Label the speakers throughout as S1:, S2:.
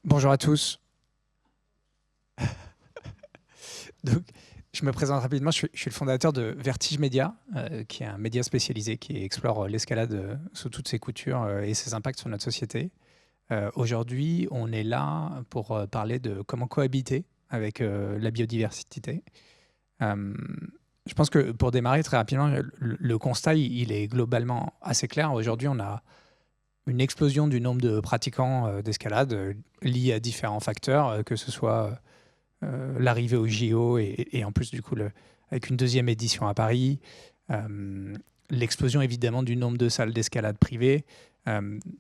S1: Bonjour à tous. Donc, je me présente rapidement. Je suis le fondateur de Vertige Média, qui est un média spécialisé qui explore l'escalade sous toutes ses coutures et ses impacts sur notre société. Aujourd'hui, on est là pour parler de comment cohabiter avec la biodiversité. Euh, je pense que pour démarrer très rapidement, le constat, il est globalement assez clair. Aujourd'hui, on a une explosion du nombre de pratiquants d'escalade liés à différents facteurs, que ce soit l'arrivée au JO et en plus, du coup, avec une deuxième édition à Paris, l'explosion évidemment du nombre de salles d'escalade privées.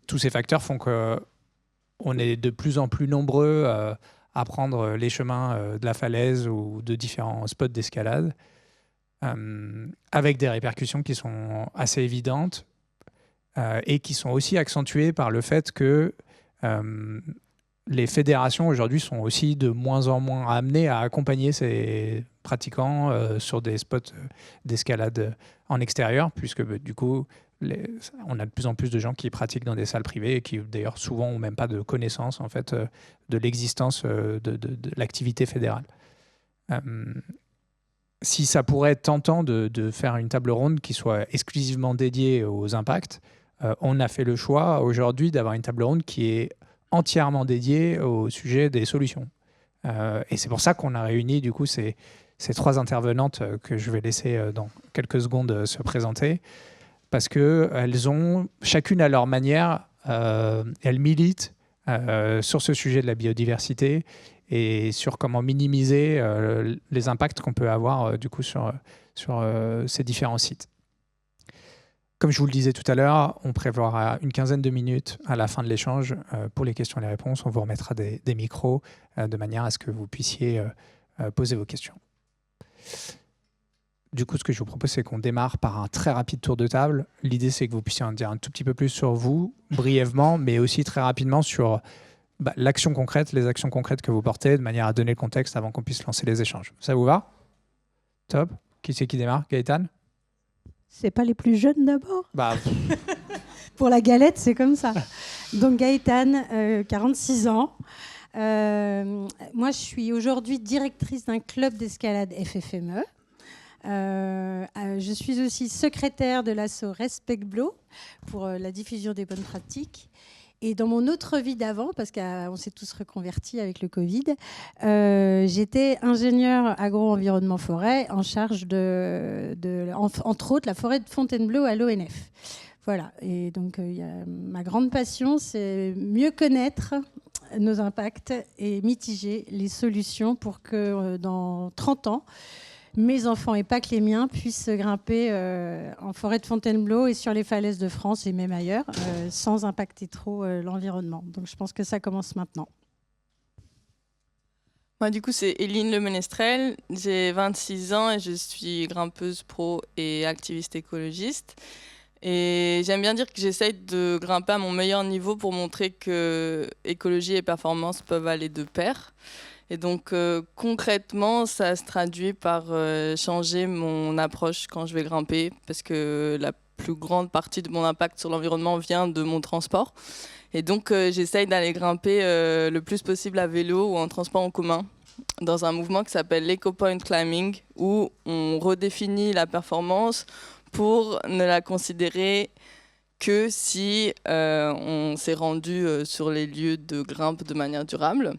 S1: Tous ces facteurs font qu'on est de plus en plus nombreux à prendre les chemins de la falaise ou de différents spots d'escalade, avec des répercussions qui sont assez évidentes et qui sont aussi accentuées par le fait que les fédérations aujourd'hui sont aussi de moins en moins amenées à accompagner ces pratiquants sur des spots d'escalade en extérieur, puisque du coup, on a de plus en plus de gens qui pratiquent dans des salles privées et qui d'ailleurs souvent n'ont même pas de connaissance en fait, de l'existence de l'activité fédérale. Si ça pourrait être tentant de faire une table ronde qui soit exclusivement dédiée aux impacts, on a fait le choix aujourd'hui d'avoir une table ronde qui est entièrement dédiée au sujet des solutions. Et c'est pour ça qu'on a réuni du coup ces trois intervenantes que je vais laisser dans quelques secondes se présenter, parce qu'elles ont, chacune à leur manière, elles militent sur ce sujet de la biodiversité et sur comment minimiser les impacts qu'on peut avoir du coup sur ces différents sites. Comme je vous le disais tout à l'heure, on prévoira une quinzaine de minutes à la fin de l'échange pour les questions et les réponses. On vous remettra des micros de manière à ce que vous puissiez poser vos questions. Du coup, ce que je vous propose, c'est qu'on démarre par un très rapide tour de table. L'idée, c'est que vous puissiez en dire un tout petit peu plus sur vous, brièvement, mais aussi très rapidement sur l'action concrète, les actions concrètes que vous portez, de manière à donner le contexte avant qu'on puisse lancer les échanges. Ça vous va? Top. Qui c'est qui démarre? Gaëtan?
S2: C'est pas les plus jeunes d'abord?
S1: Bah,
S2: Pour la galette, c'est comme ça. Donc Gaëtane, 46 ans. Moi, je suis aujourd'hui directrice d'un club d'escalade FFME. Je suis aussi secrétaire de l'asso Respect-Blo pour la diffusion des bonnes pratiques. Et dans mon autre vie d'avant, parce qu'on s'est tous reconvertis avec le Covid, j'étais ingénieure agro-environnement forêt en charge entre autres, la forêt de Fontainebleau à l'ONF. Voilà. Et donc, ma grande passion, c'est mieux connaître nos impacts et mitiger les solutions pour que dans 30 ans, mes enfants et pas que les miens puissent grimper en forêt de Fontainebleau et sur les falaises de France et même ailleurs sans impacter trop l'environnement. Donc je pense que ça commence maintenant.
S3: Moi, du coup, c'est Éline Le Menestrel. J'ai 26 ans et je suis grimpeuse pro et activiste écologiste. Et j'aime bien dire que j'essaye de grimper à mon meilleur niveau pour montrer que écologie et performance peuvent aller de pair. Et donc concrètement, ça se traduit par changer mon approche quand je vais grimper, parce que la plus grande partie de mon impact sur l'environnement vient de mon transport. Et donc j'essaye d'aller grimper le plus possible à vélo ou en transport en commun, dans un mouvement qui s'appelle l'Eco-Point Climbing, où on redéfinit la performance pour ne la considérer que si on s'est rendu sur les lieux de grimpe de manière durable.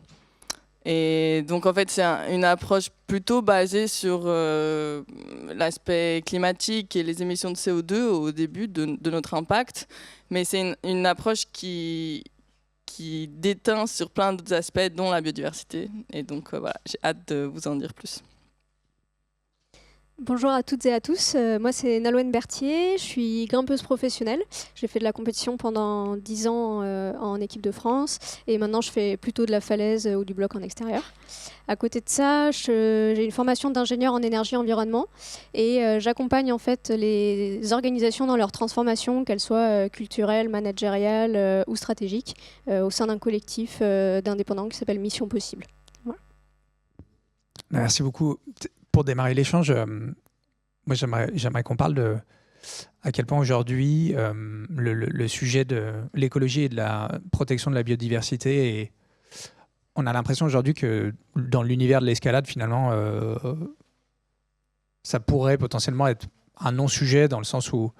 S3: Et donc en fait c'est une approche plutôt basée sur l'aspect climatique et les émissions de CO2 au début de notre impact, mais c'est une approche qui déteint sur plein d'autres aspects dont la biodiversité. Et donc voilà, j'ai hâte de vous en dire plus.
S4: Bonjour à toutes et à tous, moi c'est Nalouen Berthier, je suis grimpeuse professionnelle. J'ai fait de la compétition pendant 10 ans en équipe de France et maintenant je fais plutôt de la falaise ou du bloc en extérieur. À côté de ça, j'ai une formation d'ingénieur en énergie et environnement et j'accompagne en fait les organisations dans leur transformation, qu'elles soient culturelles, managériales ou stratégiques, au sein d'un collectif d'indépendants qui s'appelle Mission Possible. Voilà.
S1: Merci beaucoup. Pour démarrer l'échange, moi j'aimerais qu'on parle de à quel point aujourd'hui le sujet de l'écologie et de la protection de la biodiversité est on a l'impression aujourd'hui que dans l'univers de l'escalade, finalement, ça pourrait potentiellement être un non-sujet dans le sens où,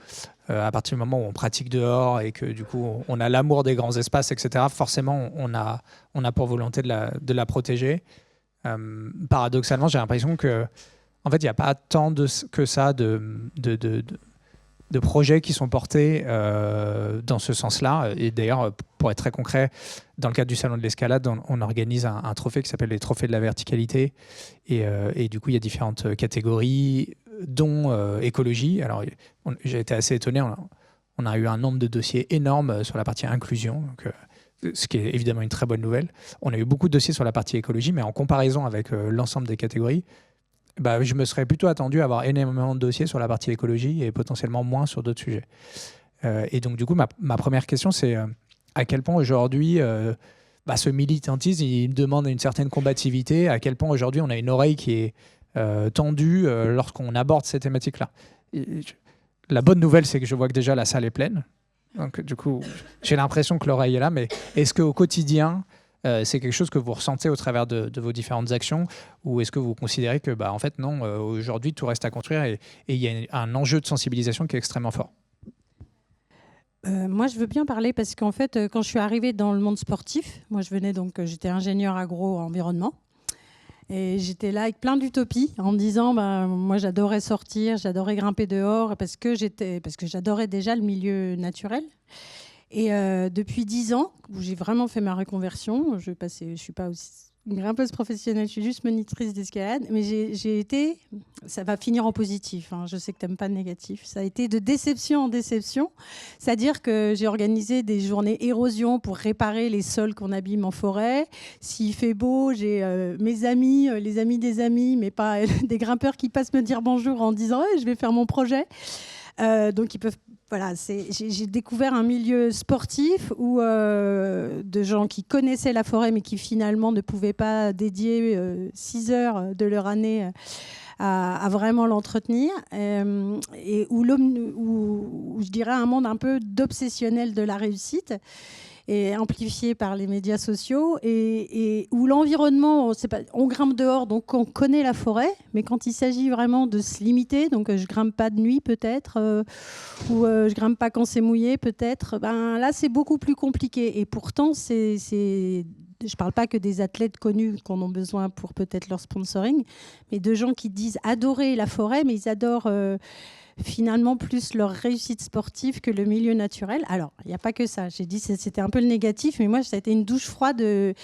S1: à partir du moment où on pratique dehors et que du coup on a l'amour des grands espaces, etc., forcément on a pour volonté de la protéger. Paradoxalement, j'ai l'impression que en fait, il n'y a pas tant que ça de projets qui sont portés dans ce sens-là. Et d'ailleurs, pour être très concret, dans le cadre du Salon de l'Escalade, on organise un trophée qui s'appelle les Trophées de la Verticalité. Et du coup, il y a différentes catégories, dont écologie. Alors, j'ai été assez étonné. On a eu un nombre de dossiers énorme sur la partie inclusion, donc, ce qui est évidemment une très bonne nouvelle. On a eu beaucoup de dossiers sur la partie écologie, mais en comparaison avec l'ensemble des catégories, je me serais plutôt attendu à avoir énormément de dossiers sur la partie écologie et potentiellement moins sur d'autres sujets. Et donc, du coup, ma première question, c'est à quel point aujourd'hui, ce militantisme, il demande une certaine combativité, à quel point aujourd'hui on a une oreille qui est tendue lorsqu'on aborde ces thématiques-là. La bonne nouvelle, c'est que je vois que déjà la salle est pleine. Donc, du coup, j'ai l'impression que l'oreille est là, mais est-ce qu'au quotidien, c'est quelque chose que vous ressentez au travers de vos différentes actions, ou est-ce que vous considérez que, en fait, non, aujourd'hui, tout reste à construire et il y a un enjeu de sensibilisation qui est extrêmement fort?
S2: Moi, je veux bien parler parce qu'en fait, quand je suis arrivée dans le monde sportif, moi, j'étais ingénieure agro-environnement. Et j'étais là avec plein d'utopies en me disant, moi, j'adorais sortir, j'adorais grimper dehors parce que j'adorais déjà le milieu naturel. Et depuis 10 ans, où j'ai vraiment fait ma reconversion, je ne suis pas aussi une grimpeuse professionnelle, je suis juste monitrice d'escalade, mais j'ai été, ça va finir en positif, hein, je sais que tu n'aimes pas le négatif, ça a été de déception en déception, c'est-à-dire que j'ai organisé des journées érosion pour réparer les sols qu'on abîme en forêt. S'il fait beau, j'ai mes amis, les amis des amis, mais pas des grimpeurs qui passent me dire bonjour en disant hey, je vais faire mon projet. Donc ils peuvent. Voilà, j'ai découvert un milieu sportif où de gens qui connaissaient la forêt mais qui finalement ne pouvaient pas dédier 6 heures de leur année à vraiment l'entretenir, et où je dirais un monde un peu d'obsessionnel de la réussite et amplifié par les médias sociaux, et où l'environnement, on grimpe dehors, donc on connaît la forêt, mais quand il s'agit vraiment de se limiter, donc je grimpe pas de nuit peut-être, ou je grimpe pas quand c'est mouillé peut-être, là c'est beaucoup plus compliqué. Et pourtant, je parle pas que des athlètes connus qu'on a besoin pour peut-être leur sponsoring, mais de gens qui disent adorer la forêt, mais ils adorent finalement plus leur réussite sportive que le milieu naturel. Alors, il n'y a pas que ça. J'ai dit que c'était un peu le négatif, mais moi, ça a été une douche froide. Et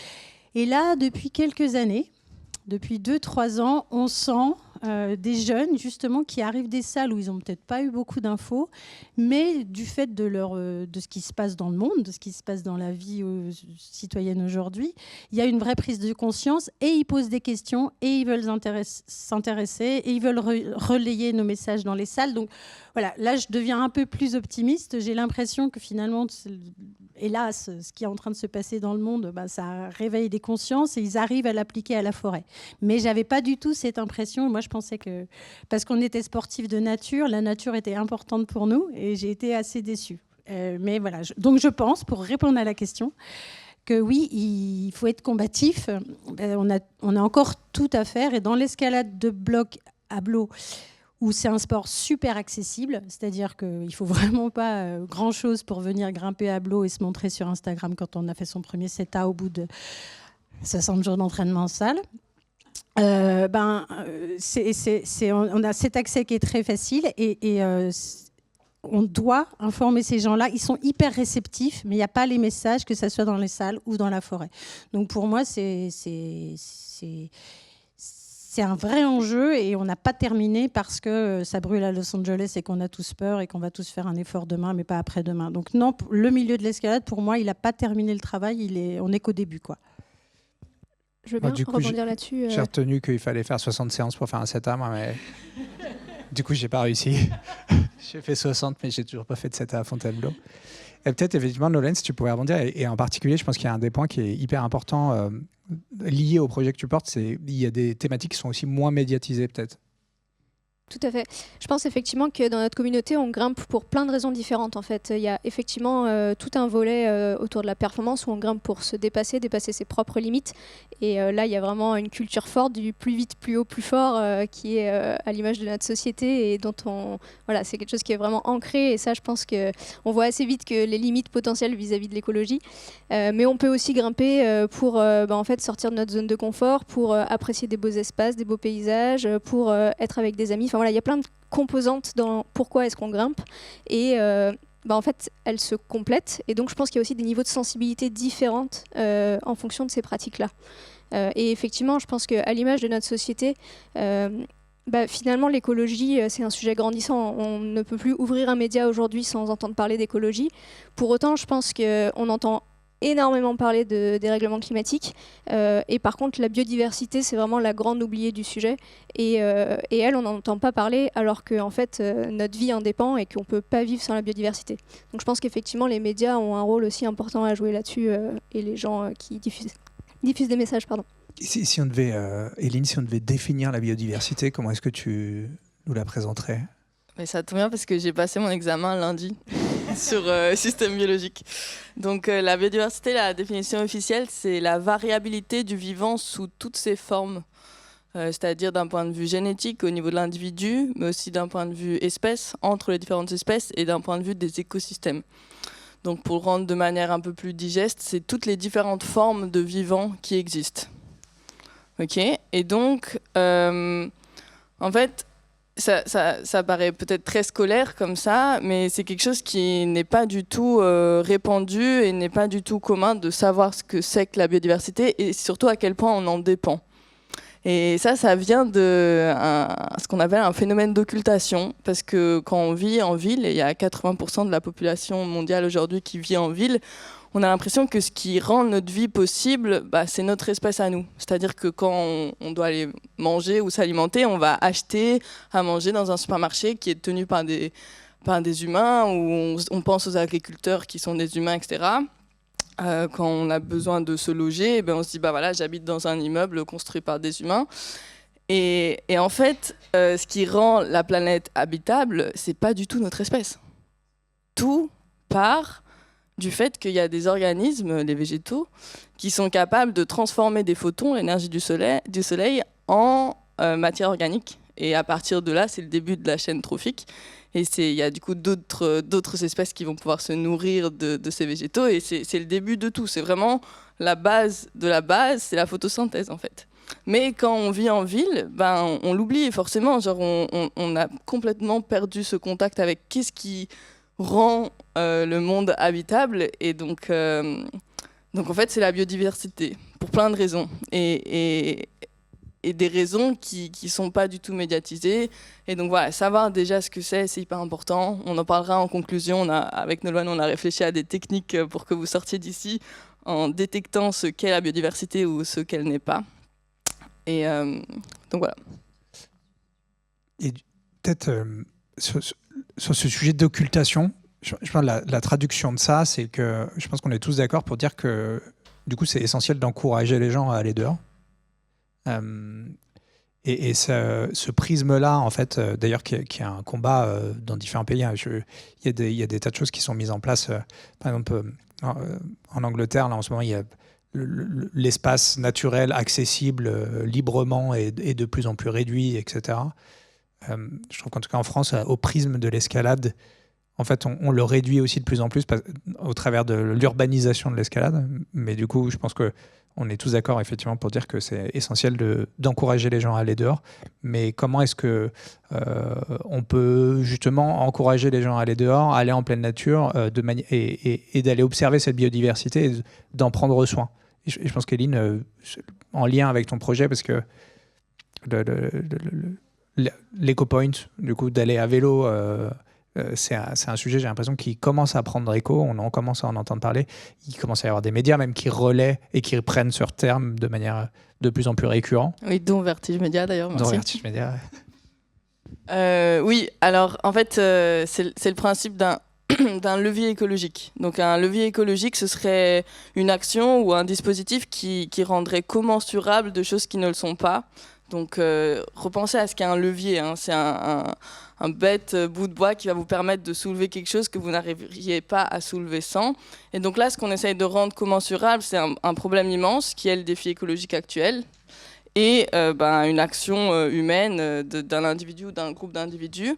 S2: là, depuis quelques années, depuis 2-3 ans, on sent des jeunes, justement, qui arrivent des salles où ils n'ont peut-être pas eu beaucoup d'infos, mais du fait de ce qui se passe dans le monde, de ce qui se passe dans la vie citoyenne aujourd'hui, il y a une vraie prise de conscience, et ils posent des questions, et ils veulent s'intéresser, et ils veulent relayer nos messages dans les salles. Donc voilà, là, je deviens un peu plus optimiste. J'ai l'impression que finalement, hélas, ce qui est en train de se passer dans le monde, ça réveille des consciences, et ils arrivent à l'appliquer à la forêt. Mais je n'avais pas du tout cette impression. Moi, je pensais que, parce qu'on était sportifs de nature, la nature était importante pour nous, et j'ai été assez déçue. Mais voilà, donc je pense, pour répondre à la question, que oui, il faut être combatif. On a encore tout à faire, et dans l'escalade de bloc à Blo, où c'est un sport super accessible, c'est-à-dire qu'il ne faut vraiment pas grand-chose pour venir grimper à Blo et se montrer sur Instagram quand on a fait son premier CETA au bout de 60 jours d'entraînement en salle. On a cet accès qui est très facile, et on doit informer ces gens-là. Ils sont hyper réceptifs, mais il n'y a pas les messages, que ce soit dans les salles ou dans la forêt. Donc pour moi, c'est un vrai enjeu, et on n'a pas terminé parce que ça brûle à Los Angeles et qu'on a tous peur et qu'on va tous faire un effort demain, mais pas après-demain. Donc non, le milieu de l'escalade, pour moi, il n'a pas terminé le travail. On n'est qu'au début, quoi.
S4: Je veux bien rebondir là-dessus.
S1: J'ai retenu qu'il fallait faire 60 séances pour faire un CETA, moi, mais du coup, j'ai pas réussi. J'ai fait 60, mais j'ai toujours pas fait de CETA à Fontainebleau. Et peut-être, effectivement, Nolwenn, si tu pouvais rebondir, et en particulier, je pense qu'il y a un des points qui est hyper important lié au projet que tu portes, c'est qu'il y a des thématiques qui sont aussi moins médiatisées, peut-être.
S4: Tout à fait. Je pense effectivement que dans notre communauté, on grimpe pour plein de raisons différentes. En fait, il y a effectivement tout un volet autour de la performance où on grimpe pour se dépasser ses propres limites. Et là, il y a vraiment une culture forte du plus vite, plus haut, plus fort qui est à l'image de notre société et dont voilà, c'est quelque chose qui est vraiment ancré. Et ça, je pense qu'on voit assez vite que les limites potentielles vis-à-vis de l'écologie. Mais on peut aussi grimper pour en fait, sortir de notre zone de confort, pour apprécier des beaux espaces, des beaux paysages, pour être avec des amis. Enfin, voilà, il y a plein de composantes dans pourquoi est-ce qu'on grimpe et en fait elles se complètent et donc je pense qu'il y a aussi des niveaux de sensibilité différentes en fonction de ces pratiques-là. Et effectivement, je pense qu'à l'image de notre société, finalement l'écologie c'est un sujet grandissant. On ne peut plus ouvrir un média aujourd'hui sans entendre parler d'écologie. Pour autant, je pense qu'on entend énormément parler de dérèglement climatique et par contre la biodiversité c'est vraiment la grande oubliée du sujet et elle on n'en entend pas parler alors que en fait notre vie en dépend et qu'on peut pas vivre sans la biodiversité. Donc je pense qu'effectivement les médias ont un rôle aussi important à jouer là-dessus et les gens qui diffusent des messages, pardon.
S1: Si on devait, Éline, si on devait définir la biodiversité, comment est-ce que tu nous la présenterais?
S3: Mais ça tombe bien parce que j'ai passé mon examen lundi sur système biologique. Donc la biodiversité, la définition officielle, c'est la variabilité du vivant sous toutes ses formes. C'est-à-dire d'un point de vue génétique au niveau de l'individu, mais aussi d'un point de vue espèce, entre les différentes espèces, et d'un point de vue des écosystèmes. Donc pour le rendre de manière un peu plus digeste, c'est toutes les différentes formes de vivants qui existent. Ok. Et donc, en fait, ça paraît peut-être très scolaire comme ça, mais c'est quelque chose qui n'est pas du tout répandu et n'est pas du tout commun de savoir ce que c'est que la biodiversité et surtout à quel point on en dépend. Et ça vient de ce qu'on appelle un phénomène d'occultation, parce que quand on vit en ville, et il y a 80% de la population mondiale aujourd'hui qui vit en ville, on a l'impression que ce qui rend notre vie possible, c'est notre espèce à nous. C'est-à-dire que quand on doit aller manger ou s'alimenter, on va acheter à manger dans un supermarché qui est tenu par des humains, où on pense aux agriculteurs qui sont des humains, etc. Quand on a besoin de se loger, on se dit, voilà, j'habite dans un immeuble construit par des humains. Et en fait, ce qui rend la planète habitable, c'est pas du tout notre espèce. Tout part du fait qu'il y a des organismes, les végétaux, qui sont capables de transformer des photons, l'énergie du soleil, en matière organique. Et à partir de là, c'est le début de la chaîne trophique. Et il y a du coup d'autres espèces qui vont pouvoir se nourrir de ces végétaux. Et c'est le début de tout. C'est vraiment la base de la base, c'est la photosynthèse en fait. Mais quand on vit en ville, on l'oublie forcément. Genre on a complètement perdu ce contact avec qu'est-ce qui rend le monde habitable. Et donc en fait, c'est la biodiversité, pour plein de raisons. Et des raisons qui sont pas du tout médiatisées. Et donc voilà, savoir déjà ce que c'est hyper important. On en parlera en conclusion. Avec Nolwenn, on a réfléchi à des techniques pour que vous sortiez d'ici en détectant ce qu'est la biodiversité ou ce qu'elle n'est pas. Et donc voilà.
S1: Et peut-être sur ce sujet d'occultation, je pense que la traduction de ça, c'est que je pense qu'on est tous d'accord pour dire que du coup, c'est essentiel d'encourager les gens à aller dehors. Et ce prisme-là, en fait, d'ailleurs, qui est un combat dans différents pays. Il y a des tas de choses qui sont mises en place. Par exemple, en Angleterre, là, en ce moment, il y a l'espace naturel accessible librement et de plus en plus réduit, etc. Je trouve qu'en tout cas, en France, au prisme de l'escalade, en fait, on le réduit aussi de plus en plus au travers de l'urbanisation de l'escalade. Mais du coup, je pense que on est tous d'accord effectivement pour dire que c'est essentiel d'encourager les gens à aller dehors. Mais comment est-ce que on peut justement encourager les gens à aller dehors, à aller en pleine nature et d'aller observer cette biodiversité et d'en prendre soin? Et je pense qu'Éline, en lien avec ton projet, parce que l'EcoPoint, du coup, d'aller à vélo, c'est un sujet, j'ai l'impression, qui commence à prendre écho. On commence à en entendre parler. Il commence à y avoir des médias même qui relaient et qui prennent sur terme de manière de plus en plus récurrente.
S3: Oui, dont Vertige Média d'ailleurs.
S1: Dont Vertige Média.
S3: Oui, alors en fait, c'est le principe d'un levier écologique. Donc un levier écologique, ce serait une action ou un dispositif qui rendrait commensurable de choses qui ne le sont pas. Donc repensez à ce qu'est un levier, hein. C'est un bête bout de bois qui va vous permettre de soulever quelque chose que vous n'arriveriez pas à soulever sans. Et donc là, ce qu'on essaye de rendre commensurable, c'est un problème immense qui est le défi écologique actuel et une action humaine d'un individu ou d'un groupe d'individus.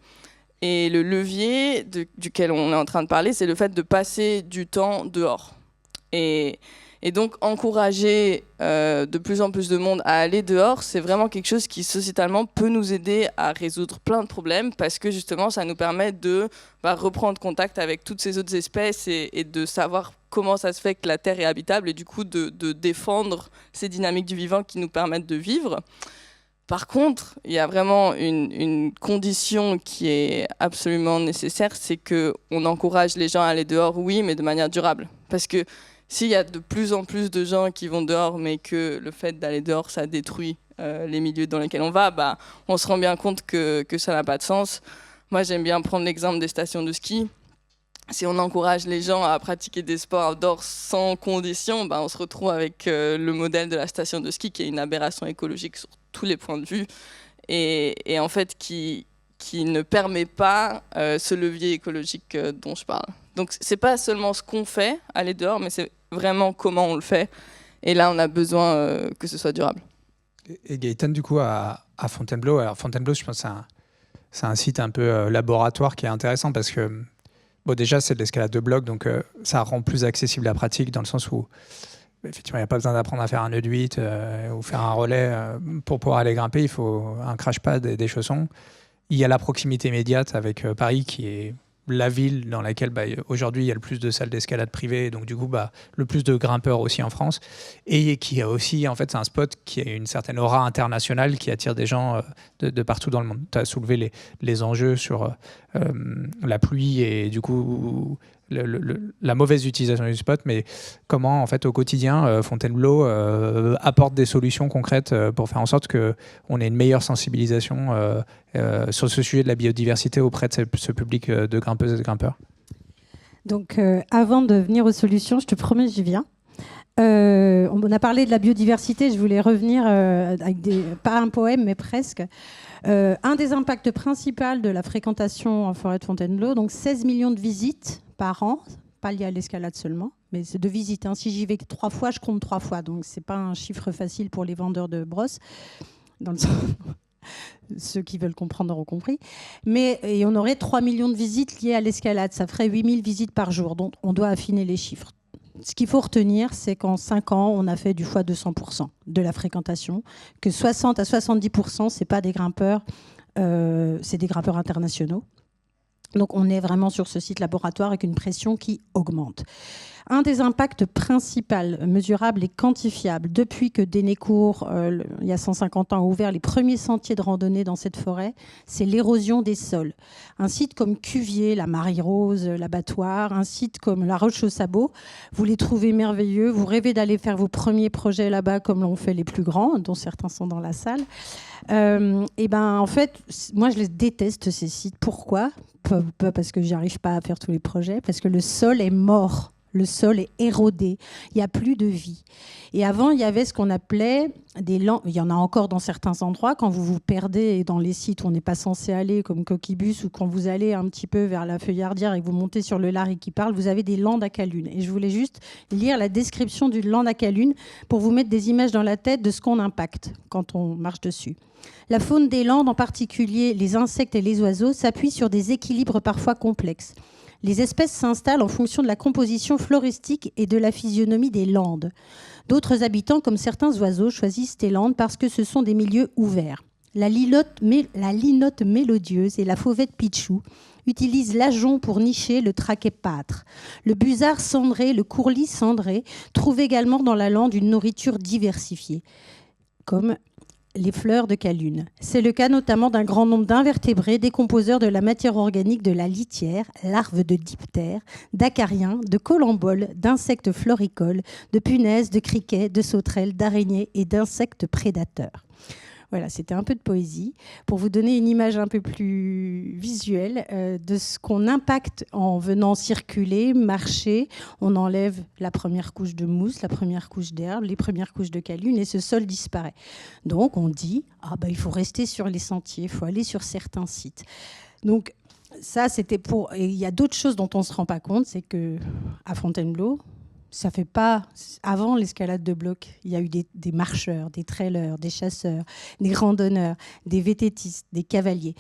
S3: Et le levier duquel on est en train de parler, c'est le fait de passer du temps dehors. Et donc encourager de plus en plus de monde à aller dehors, c'est vraiment quelque chose qui sociétalement peut nous aider à résoudre plein de problèmes parce que justement ça nous permet de reprendre contact avec toutes ces autres espèces et de savoir comment ça se fait que la Terre est habitable et du coup de défendre ces dynamiques du vivant qui nous permettent de vivre. Par contre, il y a vraiment une condition qui est absolument nécessaire, c'est qu'on encourage les gens à aller dehors, oui, mais de manière durable. Parce que s'il y a de plus en plus de gens qui vont dehors, mais que le fait d'aller dehors, ça détruit les milieux dans lesquels on va, on se rend bien compte que ça n'a pas de sens. Moi, j'aime bien prendre l'exemple des stations de ski. Si on encourage les gens à pratiquer des sports outdoors sans condition, on se retrouve avec le modèle de la station de ski qui est une aberration écologique sur tous les points de vue et en fait qui ne permet pas ce levier écologique dont je parle. Donc c'est pas seulement ce qu'on fait, aller dehors, mais c'est vraiment comment on le fait. Et là, on a besoin que ce soit durable.
S1: Et Gaëtan, du coup, à Fontainebleau, alors Fontainebleau, je pense que c'est un site un peu laboratoire qui est intéressant parce que déjà, c'est de l'escalade de bloc, donc ça rend plus accessible la pratique dans le sens où effectivement, il n'y a pas besoin d'apprendre à faire un nœud de 8 ou faire un relais. Pour pouvoir aller grimper, il faut un crash pad et des chaussons. Il y a la proximité immédiate avec Paris qui est la ville dans laquelle aujourd'hui il y a le plus de salles d'escalade privées, donc du coup le plus de grimpeurs aussi en France, et qui a aussi, en fait, c'est un spot qui a une certaine aura internationale qui attire des gens de partout dans le monde. Tu as soulevé les enjeux sur la pluie et du coup la mauvaise utilisation du spot, mais comment en fait au quotidien Fontainebleau apporte des solutions concrètes pour faire en sorte qu'on ait une meilleure sensibilisation sur ce sujet de la biodiversité auprès de ce public de grimpeuses et de grimpeurs.
S2: Donc avant de venir aux solutions, je te promets, j'y viens. On a parlé de la biodiversité, je voulais revenir avec pas un poème, mais presque. Un des impacts principaux de la fréquentation en forêt de Fontainebleau, donc 16 millions de visites par an, pas liées à l'escalade seulement, mais c'est de visites. Hein. Si j'y vais 3 fois, je compte 3 fois, donc c'est pas un chiffre facile pour les vendeurs de brosses, dans le sens... Ceux qui veulent comprendre auront compris. Et on aurait 3 millions de visites liées à l'escalade, ça ferait 8000 visites par jour, donc on doit affiner les chiffres. Ce qu'il faut retenir, c'est qu'en 5 ans, on a fait du fois 200% de la fréquentation, que 60 à 70%, c'est pas des grimpeurs, c'est des grimpeurs internationaux. Donc on est vraiment sur ce site laboratoire avec une pression qui augmente. Un des impacts principaux, mesurables et quantifiables, depuis que Dénécourt, il y a 150 ans, a ouvert les premiers sentiers de randonnée dans cette forêt, c'est l'érosion des sols. Un site comme Cuvier, la Marie-Rose, l'Abattoir, un site comme la Roche aux Sabots, vous les trouvez merveilleux, vous rêvez d'aller faire vos premiers projets là-bas comme l'ont fait les plus grands, dont certains sont dans la salle. En fait, moi je les déteste ces sites. Pourquoi ? Pas parce que j'arrive pas à faire tous les projets, parce que le sol est mort. Le sol est érodé, il n'y a plus de vie. Et avant, il y avait ce qu'on appelait des landes. Il y en a encore dans certains endroits, quand vous vous perdez dans les sites où on n'est pas censé aller, comme Coquibus, ou quand vous allez un petit peu vers la Feuillardière et que vous montez sur le Larry qui parle, vous avez des landes à Calune. Et je voulais juste lire la description d'une lande à Calune pour vous mettre des images dans la tête de ce qu'on impacte quand on marche dessus. La faune des landes, en particulier les insectes et les oiseaux, s'appuie sur des équilibres parfois complexes. Les espèces s'installent en fonction de la composition floristique et de la physionomie des landes. D'autres habitants, comme certains oiseaux, choisissent ces landes parce que ce sont des milieux ouverts. La linotte mélodieuse et la fauvette pitchou utilisent l'ajonc pour nicher le trachépâtre. Le busard cendré, le courlis cendré trouvent également dans la lande une nourriture diversifiée, comme les fleurs de Calune. C'est le cas notamment d'un grand nombre d'invertébrés, décomposeurs de la matière organique de la litière, larves de diptères, d'acariens, de colamboles, d'insectes floricoles, de punaises, de criquets, de sauterelles, d'araignées et d'insectes prédateurs. Voilà, c'était un peu de poésie pour vous donner une image un peu plus visuelle de ce qu'on impacte en venant circuler, marcher. On enlève la première couche de mousse, la première couche d'herbe, les premières couches de calune et ce sol disparaît. Donc on dit il faut rester sur les sentiers, il faut aller sur certains sites. Donc ça, c'était pour... Et il y a d'autres choses dont on ne se rend pas compte, c'est qu'à Fontainebleau, ça fait pas... Avant l'escalade de bloc, il y a eu des marcheurs, des trailers, des chasseurs, des randonneurs, des vététistes, des cavaliers.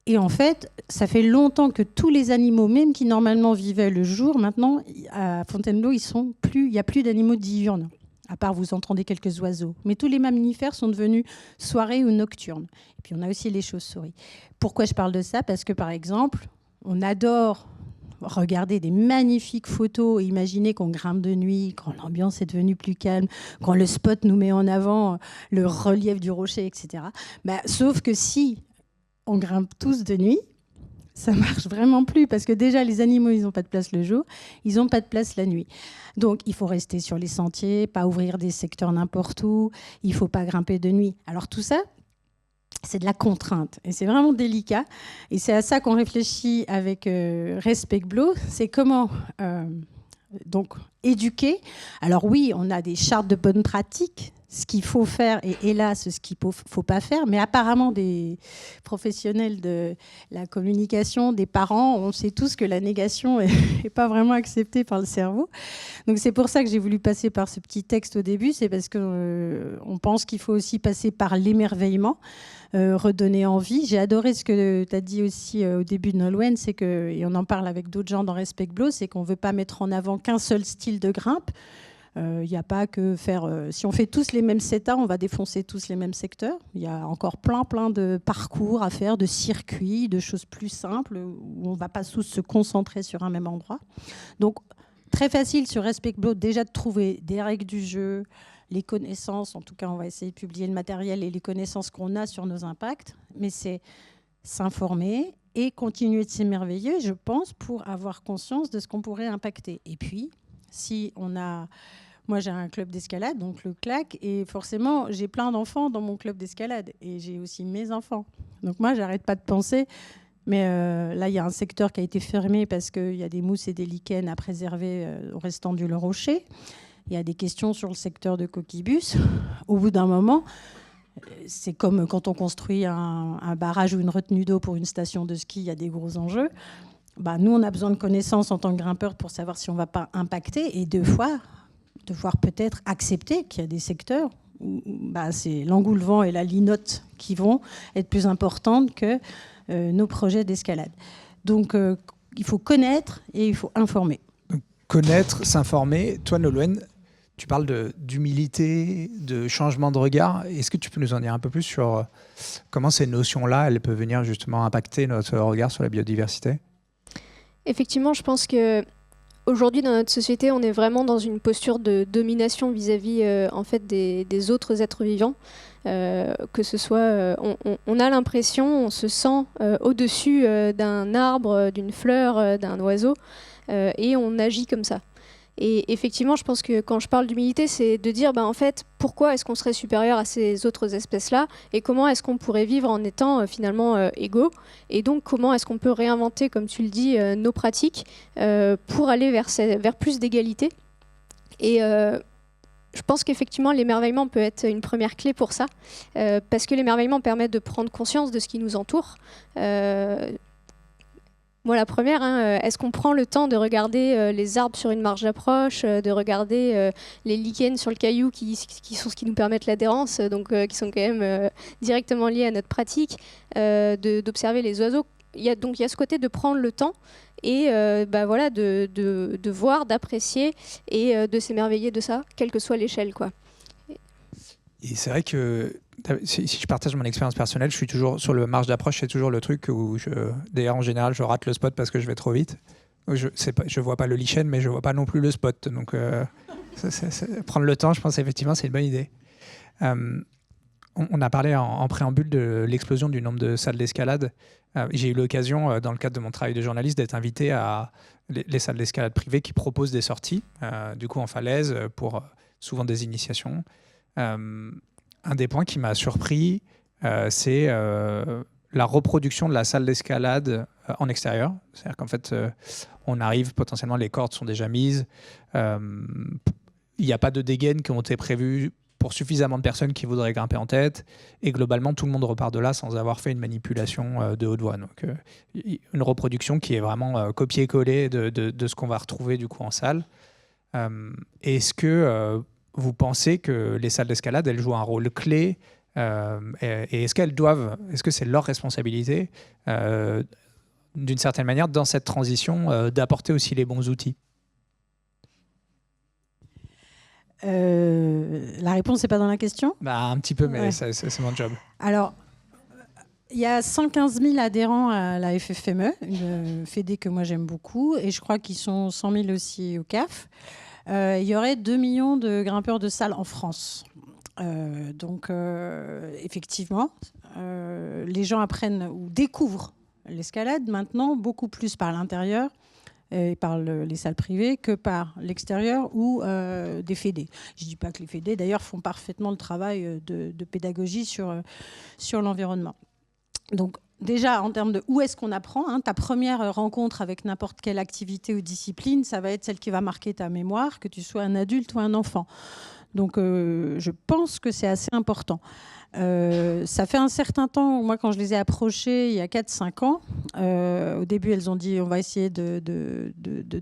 S2: Et en fait, ça fait longtemps que tous les animaux, même qui normalement vivaient le jour, maintenant, à Fontainebleau, il n'y a plus d'animaux diurnes. À part vous entendez quelques oiseaux. Mais tous les mammifères sont devenus soirées ou nocturnes. Et puis on a aussi les chauves-souris. Pourquoi je parle de ça ? Parce que par exemple, on adore regarder des magnifiques photos et imaginer qu'on grimpe de nuit, quand l'ambiance est devenue plus calme, quand le spot nous met en avant le relief du rocher, etc. Sauf que si on grimpe tous de nuit, ça marche vraiment plus parce que déjà les animaux ils n'ont pas de place le jour, ils n'ont pas de place la nuit. Donc il faut rester sur les sentiers, pas ouvrir des secteurs n'importe où, il faut pas grimper de nuit. Alors tout ça, c'est de la contrainte et c'est vraiment délicat. Et c'est à ça qu'on réfléchit avec Respect-Blo, c'est comment donc éduquer. Alors oui, on a des chartes de bonnes pratiques, ce qu'il faut faire et hélas ce qu'il ne faut pas faire, mais apparemment des professionnels de la communication, des parents, on sait tous que la négation n'est pas vraiment acceptée par le cerveau. Donc c'est pour ça que j'ai voulu passer par ce petit texte au début, c'est parce qu'on pense qu'il faut aussi passer par l'émerveillement, redonner envie. J'ai adoré ce que tu as dit aussi au début de Nolwenn, c'est que, et on en parle avec d'autres gens dans Respect-Blo, c'est qu'on ne veut pas mettre en avant qu'un seul style de grimpe. Il n'y a pas que faire... si on fait tous les mêmes setas, on va défoncer tous les mêmes secteurs. Il y a encore plein de parcours à faire, de circuits, de choses plus simples, où on ne va pas tous se concentrer sur un même endroit. Donc, très facile sur Respect-Blo déjà de trouver des règles du jeu, les connaissances, en tout cas on va essayer de publier le matériel et les connaissances qu'on a sur nos impacts, mais c'est s'informer et continuer de s'émerveiller, je pense, pour avoir conscience de ce qu'on pourrait impacter. Et puis, si on a... Moi, j'ai un club d'escalade, donc le CLAC, et forcément, j'ai plein d'enfants dans mon club d'escalade, et j'ai aussi mes enfants. Donc moi, j'arrête pas de penser, mais là, il y a un secteur qui a été fermé parce qu'il y a des mousses et des lichens à préserver au restant du Le Rocher. Il y a des questions sur le secteur de Coquibus. Au bout d'un moment, c'est comme quand on construit un barrage ou une retenue d'eau pour une station de ski, il y a des gros enjeux. Nous, on a besoin de connaissances en tant que grimpeur pour savoir si on ne va pas impacter et devoir peut-être accepter qu'il y a des secteurs où c'est l'engoulevent et la linotte qui vont être plus importantes que nos projets d'escalade. Donc, il faut connaître et il faut informer.
S1: Connaître, s'informer. Toi, Nolwenn, tu parles d'humilité, de changement de regard. Est-ce que tu peux nous en dire un peu plus sur comment ces notions-là, elles peuvent venir justement impacter notre regard sur la biodiversité ?
S4: Effectivement, je pense qu'aujourd'hui, dans notre société, on est vraiment dans une posture de domination vis-à-vis en fait, des autres êtres vivants. Que ce soit, on a l'impression, on se sent au-dessus d'un arbre, d'une fleur, d'un oiseau, et on agit comme ça. Et effectivement, je pense que quand je parle d'humilité, c'est de dire, en fait, pourquoi est-ce qu'on serait supérieur à ces autres espèces-là et comment est-ce qu'on pourrait vivre en étant finalement égaux. Et donc, comment est-ce qu'on peut réinventer, comme tu le dis, nos pratiques pour aller vers plus d'égalité. Et je pense qu'effectivement, l'émerveillement peut être une première clé pour ça, parce que l'émerveillement permet de prendre conscience de ce qui nous entoure. Moi, la première, est-ce qu'on prend le temps de regarder les arbres sur une marge d'approche, de regarder les lichens sur le caillou qui sont ce qui nous permettent l'adhérence, donc qui sont quand même directement liés à notre pratique, d'observer les oiseaux. Il y a ce côté de prendre le temps et de voir, d'apprécier et de s'émerveiller de ça, quelle que soit l'échelle, quoi.
S1: Et c'est vrai que si je partage mon expérience personnelle, je suis toujours sur le marge d'approche, c'est toujours le truc où d'ailleurs en général je rate le spot parce que je vais trop vite. Je vois pas le lichen, mais je vois pas non plus le spot. Donc prendre le temps, je pense effectivement c'est une bonne idée. On a parlé en préambule de l'explosion du nombre de salles d'escalade. J'ai eu l'occasion, dans le cadre de mon travail de journaliste, d'être invité à les salles d'escalade privées qui proposent des sorties, du coup en falaise, pour souvent des initiations. Un des points qui m'a surpris, c'est la reproduction de la salle d'escalade en extérieur. C'est-à-dire qu'en fait, on arrive, potentiellement, les cordes sont déjà mises. Il n'y a pas de dégaines qui ont été prévues pour suffisamment de personnes qui voudraient grimper en tête. Et globalement, tout le monde repart de là sans avoir fait une manipulation de haute voix. Donc, une reproduction qui est vraiment copier-coller de ce qu'on va retrouver du coup en salle. Est-ce que vous pensez que les salles d'escalade, elles jouent un rôle clé et est-ce que c'est leur responsabilité d'une certaine manière dans cette transition d'apporter aussi les bons outils?
S2: La réponse n'est pas dans la question.
S1: Un petit peu, mais
S2: ouais.
S1: c'est mon job.
S2: Alors, il y a 115 000 adhérents à la FFME, une fédé que moi j'aime beaucoup, et je crois qu'ils sont 100 000 aussi au CAF. Il y aurait 2 millions de grimpeurs de salle en France. Donc, effectivement, les gens apprennent ou découvrent l'escalade maintenant beaucoup plus par l'intérieur et par les salles privées que par l'extérieur ou des fédés. Je ne dis pas que les fédés, d'ailleurs, font parfaitement le travail de pédagogie sur l'environnement. Donc, déjà, en termes de où est-ce qu'on apprend, ta première rencontre avec n'importe quelle activité ou discipline, ça va être celle qui va marquer ta mémoire, que tu sois un adulte ou un enfant. Donc, je pense que c'est assez important. Ça fait un certain temps, moi, quand je les ai approchées, il y a 4-5 ans, au début, elles ont dit on va essayer de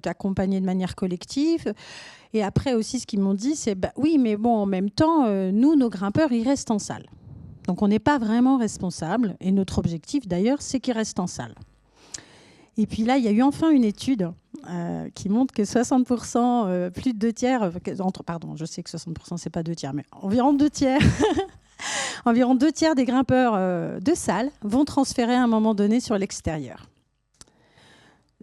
S2: t'accompagner de manière collective. Et après aussi, ce qu'ils m'ont dit, c'est oui, mais bon, en même temps, nous, nos grimpeurs, ils restent en salle. Donc, on n'est pas vraiment responsable. Et notre objectif, d'ailleurs, c'est qu'ils restent en salle. Et puis là, il y a eu enfin une étude qui montre que 60%, plus de 2 tiers, pardon, je sais que 60%, c'est pas 2 tiers, mais environ 2 tiers, environ 2 tiers des grimpeurs de salle vont transférer à un moment donné sur l'extérieur.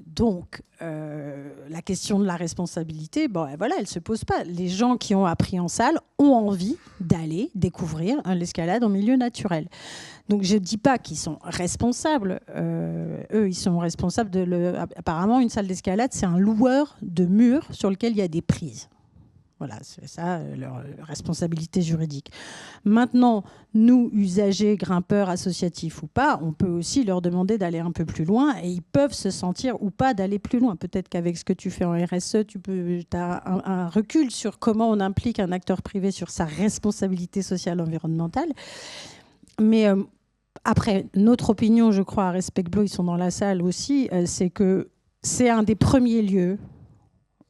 S2: Donc, la question de la responsabilité, voilà, elle ne se pose pas. Les gens qui ont appris en salle ont envie d'aller découvrir l'escalade en milieu naturel. Donc, je ne dis pas qu'ils sont responsables. Eux, ils sont responsables apparemment, une salle d'escalade, c'est un loueur de murs sur lequel il y a des prises. Voilà, c'est ça leur responsabilité juridique. Maintenant, nous, usagers, grimpeurs, associatifs ou pas, on peut aussi leur demander d'aller un peu plus loin et ils peuvent se sentir ou pas d'aller plus loin. Peut-être qu'avec ce que tu fais en RSE, tu as un recul sur comment on implique un acteur privé sur sa responsabilité sociale environnementale. Mais après, notre opinion, je crois, à Respect-Blo, ils sont dans la salle aussi, c'est que c'est un des premiers lieux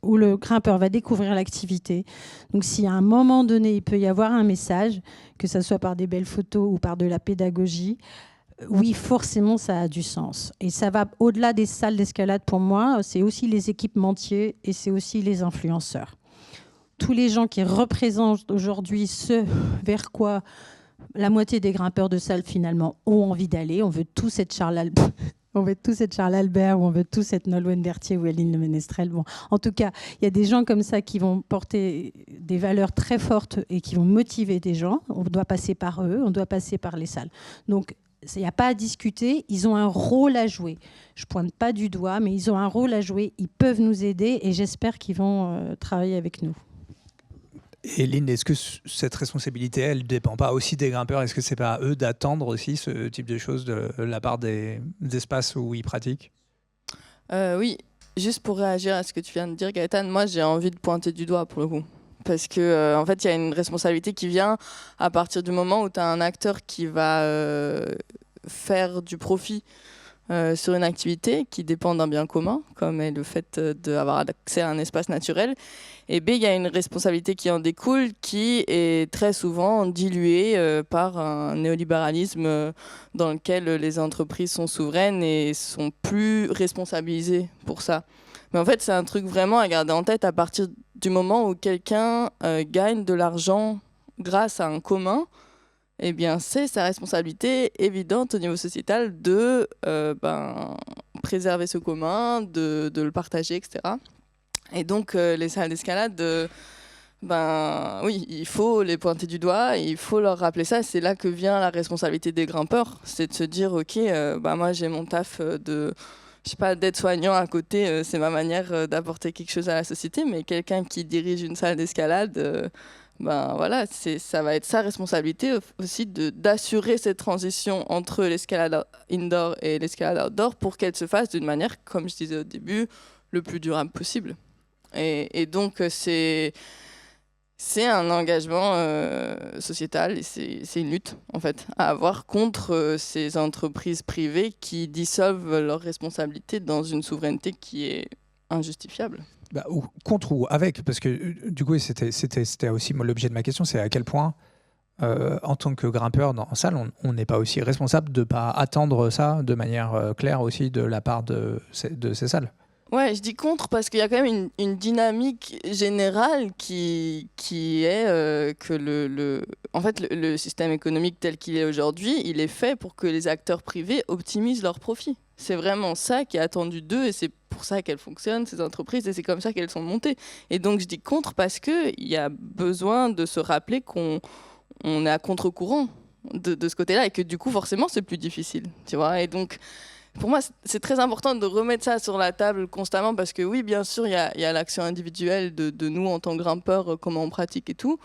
S2: où le grimpeur va découvrir l'activité. Donc, si à un moment donné, il peut y avoir un message, que ce soit par des belles photos ou par de la pédagogie, oui, forcément, ça a du sens. Et ça va au-delà des salles d'escalade, pour moi, c'est aussi les équipementiers et c'est aussi les influenceurs. Tous les gens qui représentent aujourd'hui ce vers quoi la moitié des grimpeurs de salle, finalement, ont envie d'aller. On veut tous être Charles Albert, ou on veut tous être Nolwenn Berthier ou Aline Le Ménestrel. Bon, en tout cas, il y a des gens comme ça qui vont porter des valeurs très fortes et qui vont motiver des gens. On doit passer par eux, on doit passer par les salles. Donc, il n'y a pas à discuter, ils ont un rôle à jouer. Je ne pointe pas du doigt, mais ils ont un rôle à jouer. Ils peuvent nous aider et j'espère qu'ils vont travailler avec nous.
S1: Et Lynn, est-ce que cette responsabilité, elle ne dépend pas aussi des grimpeurs? Est-ce que ce n'est pas à eux d'attendre aussi ce type de choses de la part des espaces où ils pratiquent?
S3: Oui, juste pour réagir à ce que tu viens de dire, Gaëtan, moi j'ai envie de pointer du doigt pour le coup. Parce que en fait, il y a une responsabilité qui vient à partir du moment où tu as un acteur qui va faire du profit sur une activité qui dépend d'un bien commun, comme est le fait d'avoir accès à un espace naturel. Et B, il y a une responsabilité qui en découle, qui est très souvent diluée par un néolibéralisme dans lequel les entreprises sont souveraines et sont plus responsabilisées pour ça. Mais en fait, c'est un truc vraiment à garder en tête à partir du moment où quelqu'un gagne de l'argent grâce à un commun. Eh bien, c'est sa responsabilité évidente au niveau sociétal de préserver ce commun, de le partager, etc. Et donc, les salles d'escalade, oui, il faut les pointer du doigt, il faut leur rappeler ça. C'est là que vient la responsabilité des grimpeurs. C'est de se dire, OK, moi, j'ai mon taf d'aide-soignant à côté, c'est ma manière d'apporter quelque chose à la société, mais quelqu'un qui dirige une salle d'escalade... ben voilà, ça va être sa responsabilité aussi d'assurer cette transition entre l'escalade indoor et l'escalade outdoor pour qu'elle se fasse d'une manière, comme je disais au début, le plus durable possible. Et donc c'est un engagement sociétal et c'est une lutte en fait à avoir contre ces entreprises privées qui dissolvent leurs responsabilités dans une souveraineté qui est injustifiable.
S1: Ou contre ou avec, parce que du coup, c'était aussi l'objet de ma question, c'est à quel point, en tant que grimpeur en salle, on n'est pas aussi responsable de ne pas attendre ça de manière claire aussi de la part de ces salles.
S3: Ouais, je dis contre parce qu'il y a quand même une dynamique générale qui est que en fait, le système économique tel qu'il est aujourd'hui, il est fait pour que les acteurs privés optimisent leurs profits. C'est vraiment ça qui est attendu d'eux et c'est pour ça qu'elles fonctionnent, ces entreprises, et c'est comme ça qu'elles sont montées. Et donc je dis contre parce qu'il y a besoin de se rappeler qu'on est à contre-courant de ce côté-là et que du coup, forcément, c'est plus difficile. Tu vois. Et donc, pour moi, c'est très important de remettre ça sur la table constamment parce que oui, bien sûr, il y a l'action individuelle de nous en tant que grimpeurs, comment on pratique et tout.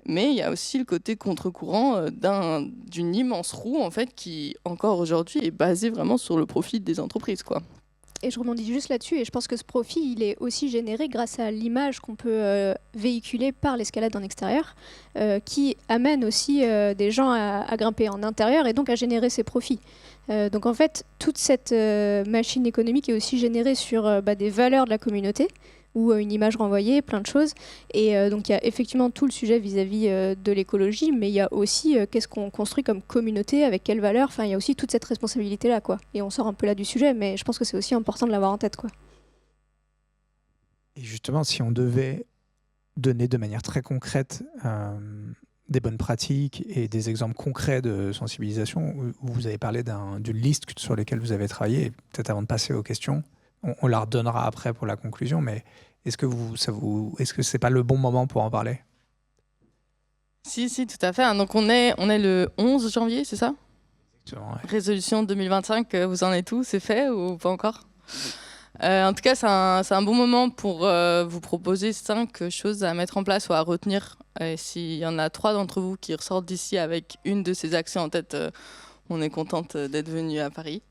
S3: Mais il y a aussi le côté contre-courant d'une immense roue en fait, qui, encore aujourd'hui, est basée vraiment sur le profit des entreprises, quoi.
S4: Et je rebondis juste là-dessus, et je pense que ce profit, il est aussi généré grâce à l'image qu'on peut véhiculer par l'escalade en extérieur, qui amène aussi des gens à grimper en intérieur et donc à générer ces profits. Donc en fait, toute cette machine économique est aussi générée sur des valeurs de la communauté, ou une image renvoyée, plein de choses. Et donc il y a effectivement tout le sujet vis-à-vis de l'écologie, mais il y a aussi qu'est-ce qu'on construit comme communauté, avec quelles valeurs. Enfin, il y a aussi toute cette responsabilité-là, quoi. Et on sort un peu là du sujet, mais je pense que c'est aussi important de l'avoir en tête, quoi.
S1: Et justement, si on devait donner de manière très concrète des bonnes pratiques et des exemples concrets de sensibilisation, où vous avez parlé d'une liste sur laquelle vous avez travaillé, et peut-être avant de passer aux questions, on la redonnera après pour la conclusion, mais est-ce que c'est pas le bon moment pour en parler?
S3: Si, tout à fait. Donc on est le 11 janvier, c'est ça?
S1: Exactement, ouais.
S3: Résolution 2025, vous en êtes où? C'est fait ou pas encore? En tout cas, c'est un bon moment pour vous proposer 5 choses à mettre en place ou à retenir. S'il y en a 3 d'entre vous qui ressortent d'ici avec une de ces actions en tête, on est contente d'être venue à Paris.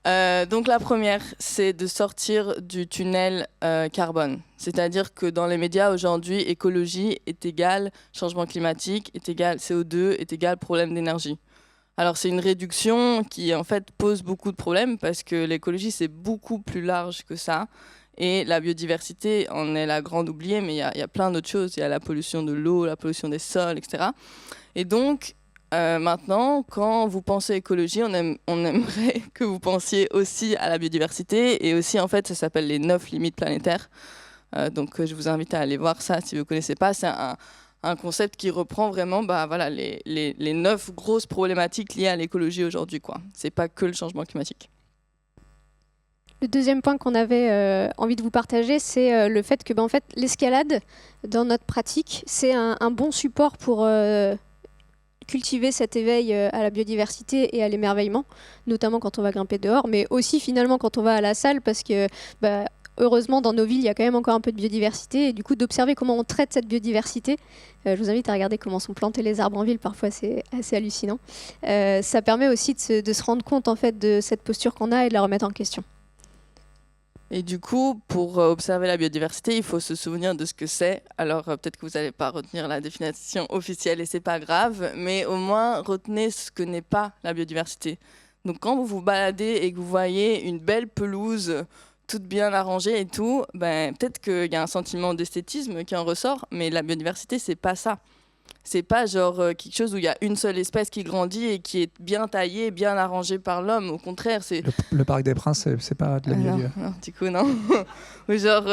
S3: Donc la première, c'est de sortir du tunnel carbone. C'est-à-dire que dans les médias aujourd'hui, écologie est égale changement climatique, est égal CO2, est égal problème d'énergie. Alors c'est une réduction qui en fait pose beaucoup de problèmes parce que l'écologie c'est beaucoup plus large que ça. Et la biodiversité en est la grande oubliée, mais il y a plein d'autres choses. Il y a la pollution de l'eau, la pollution des sols, etc. Et donc, maintenant, quand vous pensez écologie, on aimerait que vous pensiez aussi à la biodiversité. Et aussi, en fait, ça s'appelle les 9 limites planétaires. Donc, je vous invite à aller voir ça si vous ne connaissez pas. C'est un concept qui reprend vraiment les 9 grosses problématiques liées à l'écologie aujourd'hui, quoi. C'est pas que le changement climatique.
S4: Le deuxième point qu'on avait envie de vous partager, c'est le fait que en fait, l'escalade, dans notre pratique, c'est un bon support pour cultiver cet éveil à la biodiversité et à l'émerveillement, notamment quand on va grimper dehors, mais aussi finalement quand on va à la salle, parce que heureusement dans nos villes, il y a quand même encore un peu de biodiversité, et du coup d'observer comment on traite cette biodiversité. Je vous invite à regarder comment sont plantés les arbres en ville, parfois c'est assez hallucinant. Ça permet aussi de se rendre compte en fait de cette posture qu'on a et de la remettre en question.
S3: Et du coup, pour observer la biodiversité, il faut se souvenir de ce que c'est. Alors peut-être que vous n'allez pas retenir la définition officielle et c'est pas grave, mais au moins retenez ce que n'est pas la biodiversité. Donc quand vous vous baladez et que vous voyez une belle pelouse toute bien arrangée et tout, peut-être qu'il y a un sentiment d'esthétisme qui en ressort, mais la biodiversité, c'est pas ça. C'est pas genre quelque chose où il y a une seule espèce qui grandit et qui est bien taillée, bien arrangée par l'homme. Au contraire, c'est...
S1: Le Parc des Princes, c'est pas de la biodiversité.
S3: Non, du coup, non. Ou genre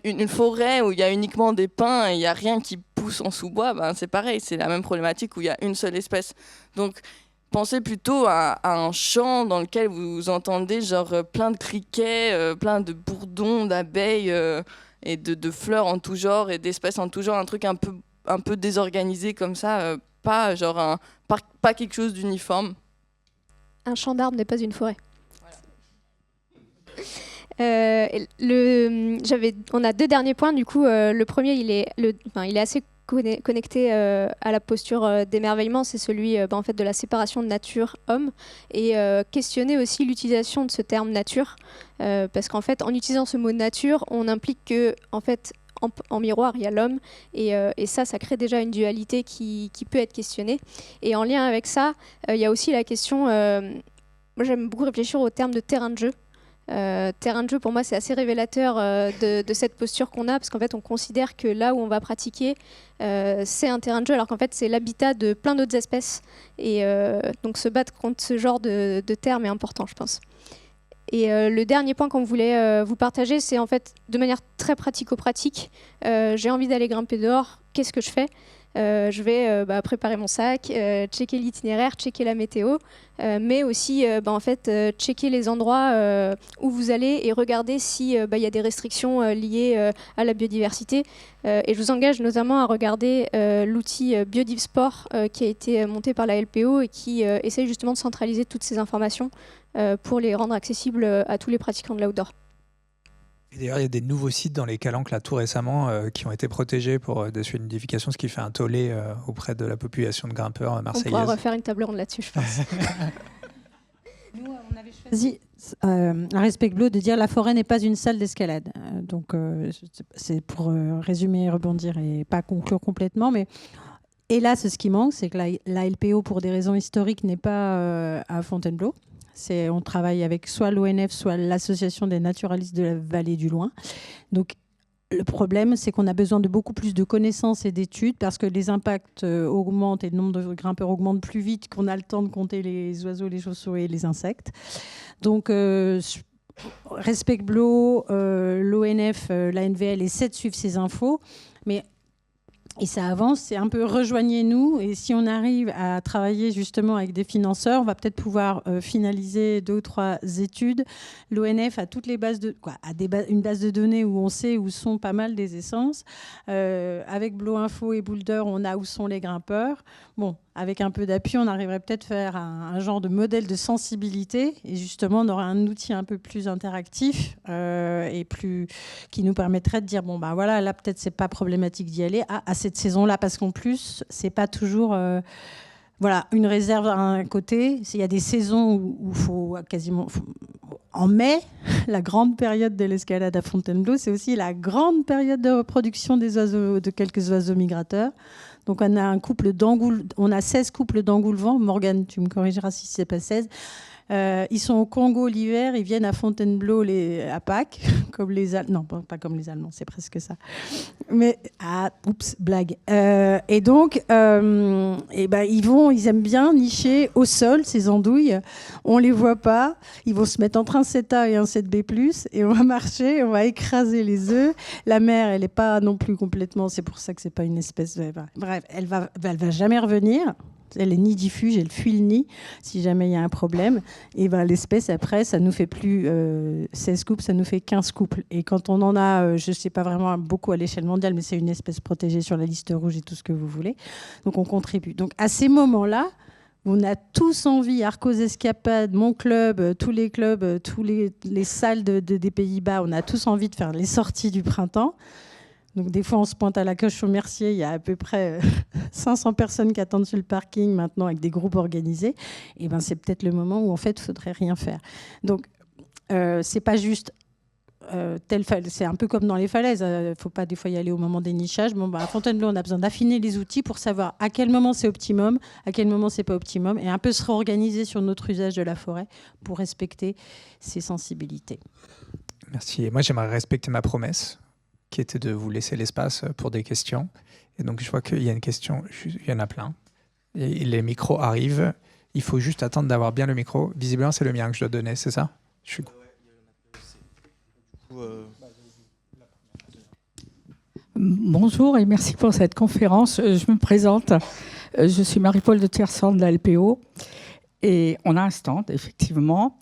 S3: une forêt où il y a uniquement des pins et il n'y a rien qui pousse en sous-bois, c'est pareil. C'est la même problématique où il y a une seule espèce. Donc, pensez plutôt à un champ dans lequel vous entendez plein de criquets, plein de bourdons, d'abeilles et de fleurs en tout genre et d'espèces en tout genre. Un truc un peu désorganisé comme ça, pas quelque chose d'uniforme.
S4: Un champ d'arbres n'est pas une forêt.
S3: Voilà.
S4: On a 2 derniers points. Du coup, le premier, il est assez connecté à la posture d'émerveillement, c'est celui en fait, de la séparation de nature-homme, et questionner aussi l'utilisation de ce terme nature, parce qu'en fait, en utilisant ce mot nature, on implique que, en fait, en miroir, il y a l'homme, et ça crée déjà une dualité qui peut être questionnée. Et en lien avec ça, il y a aussi la question, moi j'aime beaucoup réfléchir au terme de terrain de jeu. Terrain de jeu, pour moi, c'est assez révélateur de cette posture qu'on a, parce qu'en fait, on considère que là où on va pratiquer, c'est un terrain de jeu, alors qu'en fait, c'est l'habitat de plein d'autres espèces. Et donc, se battre contre ce genre de terme est important, je pense. Et le dernier point qu'on voulait vous partager, c'est en fait, de manière très pratico-pratique, j'ai envie d'aller grimper dehors, qu'est-ce que je fais ? Je vais préparer mon sac, checker l'itinéraire, checker la météo, mais aussi en fait, checker les endroits où vous allez et regarder s'il y a des restrictions liées à la biodiversité. Et je vous engage notamment à regarder l'outil Biodivsport qui a été monté par la LPO et qui essaye justement de centraliser toutes ces informations pour les rendre accessibles à tous les pratiquants de l'outdoor.
S1: Et d'ailleurs, il y a des nouveaux sites dans les Calanques là, tout récemment qui ont été protégés pour des suites de nidification, ce qui fait un tollé auprès de la population de grimpeurs marseillaise.
S4: On pourra refaire une table ronde là-dessus, je pense.
S2: Nous, on avait choisi à Respect-Blo de dire la forêt n'est pas une salle d'escalade. Donc, c'est pour résumer, rebondir et pas conclure complètement. Mais hélas, ce qui manque, c'est que la LPO, pour des raisons historiques, n'est pas à Fontainebleau. On travaille avec soit l'ONF, soit l'Association des naturalistes de la vallée du Loing. Donc, le problème, c'est qu'on a besoin de beaucoup plus de connaissances et d'études parce que les impacts augmentent et le nombre de grimpeurs augmente plus vite qu'on a le temps de compter les oiseaux, les chauves-souris et les insectes. Donc, Respect-Blo, l'ONF, l'ANVL essaient de suivre ces infos, mais et ça avance, c'est un peu rejoignez-nous. Et si on arrive à travailler justement avec des financeurs, on va peut-être pouvoir finaliser 2 ou 3 études. L'ONF a toutes les bases une base de données où on sait où sont pas mal des essences. Avec Blo-Info et Boulder, on a où sont les grimpeurs. Bon, avec un peu d'appui, on arriverait peut-être à faire un genre de modèle de sensibilité. Et justement, on aurait un outil un peu plus interactif et qui nous permettrait de dire, bon, ben voilà, là, peut-être, c'est pas problématique d'y aller à cette saison-là, parce qu'en plus, c'est pas toujours... voilà, une réserve à un côté. Il y a des saisons où il faut quasiment... En mai, la grande période de l'escalade à Fontainebleau, c'est aussi la grande période de reproduction des oiseaux, de quelques oiseaux migrateurs. Donc, on a 16 couples d'engoulevents. Morgane, tu me corrigeras si ce n'est pas 16. Ils sont au Congo l'hiver, ils viennent à Fontainebleau à Pâques, comme les Allemands. Non, pas comme les Allemands, c'est presque ça. Mais, blague. Et donc, ils aiment bien nicher au sol ces andouilles. On ne les voit pas. Ils vont se mettre entre un 7A et un 7B+, et on va marcher, on va écraser les œufs. La mère, elle n'est pas non plus complètement... C'est pour ça que ce n'est pas une espèce de... Bref, elle va jamais revenir. Elle est nidifuge, elle fuit le nid si jamais il y a un problème. Et l'espèce, après, ça nous fait plus 16 couples, ça nous fait 15 couples. Et quand on en a, je ne sais pas vraiment beaucoup à l'échelle mondiale, mais c'est une espèce protégée sur la liste rouge et tout ce que vous voulez. Donc, on contribue. Donc, à ces moments-là, on a tous envie, Arcos Escapades, mon club, tous les clubs, tous les salles des Pays-Bas, on a tous envie de faire les sorties du printemps. Donc, des fois, on se pointe à la coche au Mercier. Il y a à peu près 500 personnes qui attendent sur le parking maintenant avec des groupes organisés. Et c'est peut-être le moment où, en fait, il ne faudrait rien faire. Donc, ce n'est pas juste c'est un peu comme dans les falaises. Il ne faut pas des fois y aller au moment des nichages. À Fontainebleau, on a besoin d'affiner les outils pour savoir à quel moment c'est optimum, à quel moment c'est pas optimum, et un peu se réorganiser sur notre usage de la forêt pour respecter ces sensibilités.
S1: Merci. Et moi, j'aimerais respecter ma promesse, qui était de vous laisser l'espace pour des questions. Et donc, je vois qu'il y a une question, il y en a plein. Et les micros arrivent. Il faut juste attendre d'avoir bien le micro. Visiblement, c'est le mien que je dois donner, c'est ça ?
S5: Bonjour et merci pour cette conférence. Je me présente. Je suis Marie-Paul de Tiersan de la LPO. Et on a un stand, effectivement.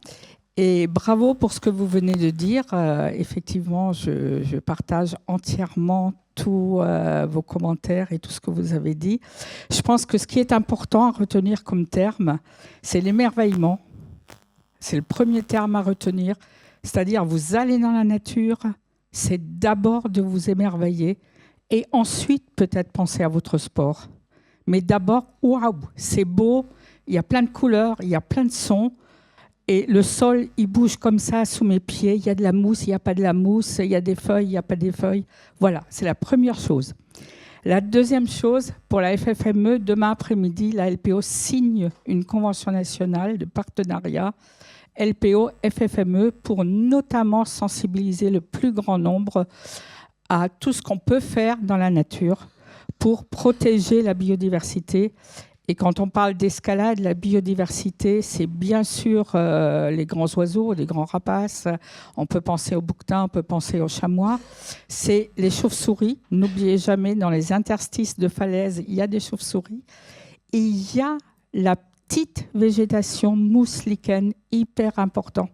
S5: Et bravo pour ce que vous venez de dire. Effectivement, je partage entièrement tous vos commentaires et tout ce que vous avez dit. Je pense que ce qui est important à retenir comme terme, c'est l'émerveillement. C'est le premier terme à retenir. C'est-à-dire, vous allez dans la nature, c'est d'abord de vous émerveiller Et ensuite, peut-être penser à votre sport. Mais d'abord, waouh, c'est beau, il y a plein de couleurs, il y a plein de sons. Et le sol, il bouge comme ça sous mes pieds. Il y a de la mousse, il n'y a pas de la mousse. Il y a des feuilles, il n'y a pas des feuilles. Voilà, c'est la première chose. La deuxième chose, pour la FFME, demain après-midi, la LPO signe une convention nationale de partenariat LPO-FFME pour notamment sensibiliser le plus grand nombre à tout ce qu'on peut faire dans la nature pour protéger la biodiversité. Et quand on parle d'escalade, la biodiversité, c'est bien sûr les grands oiseaux, les grands rapaces. On peut penser aux bouquetins, on peut penser aux chamois. C'est les chauves-souris. N'oubliez jamais, dans les interstices de falaises, il y a des chauves-souris. Et il y a la petite végétation mousse lichen, hyper important.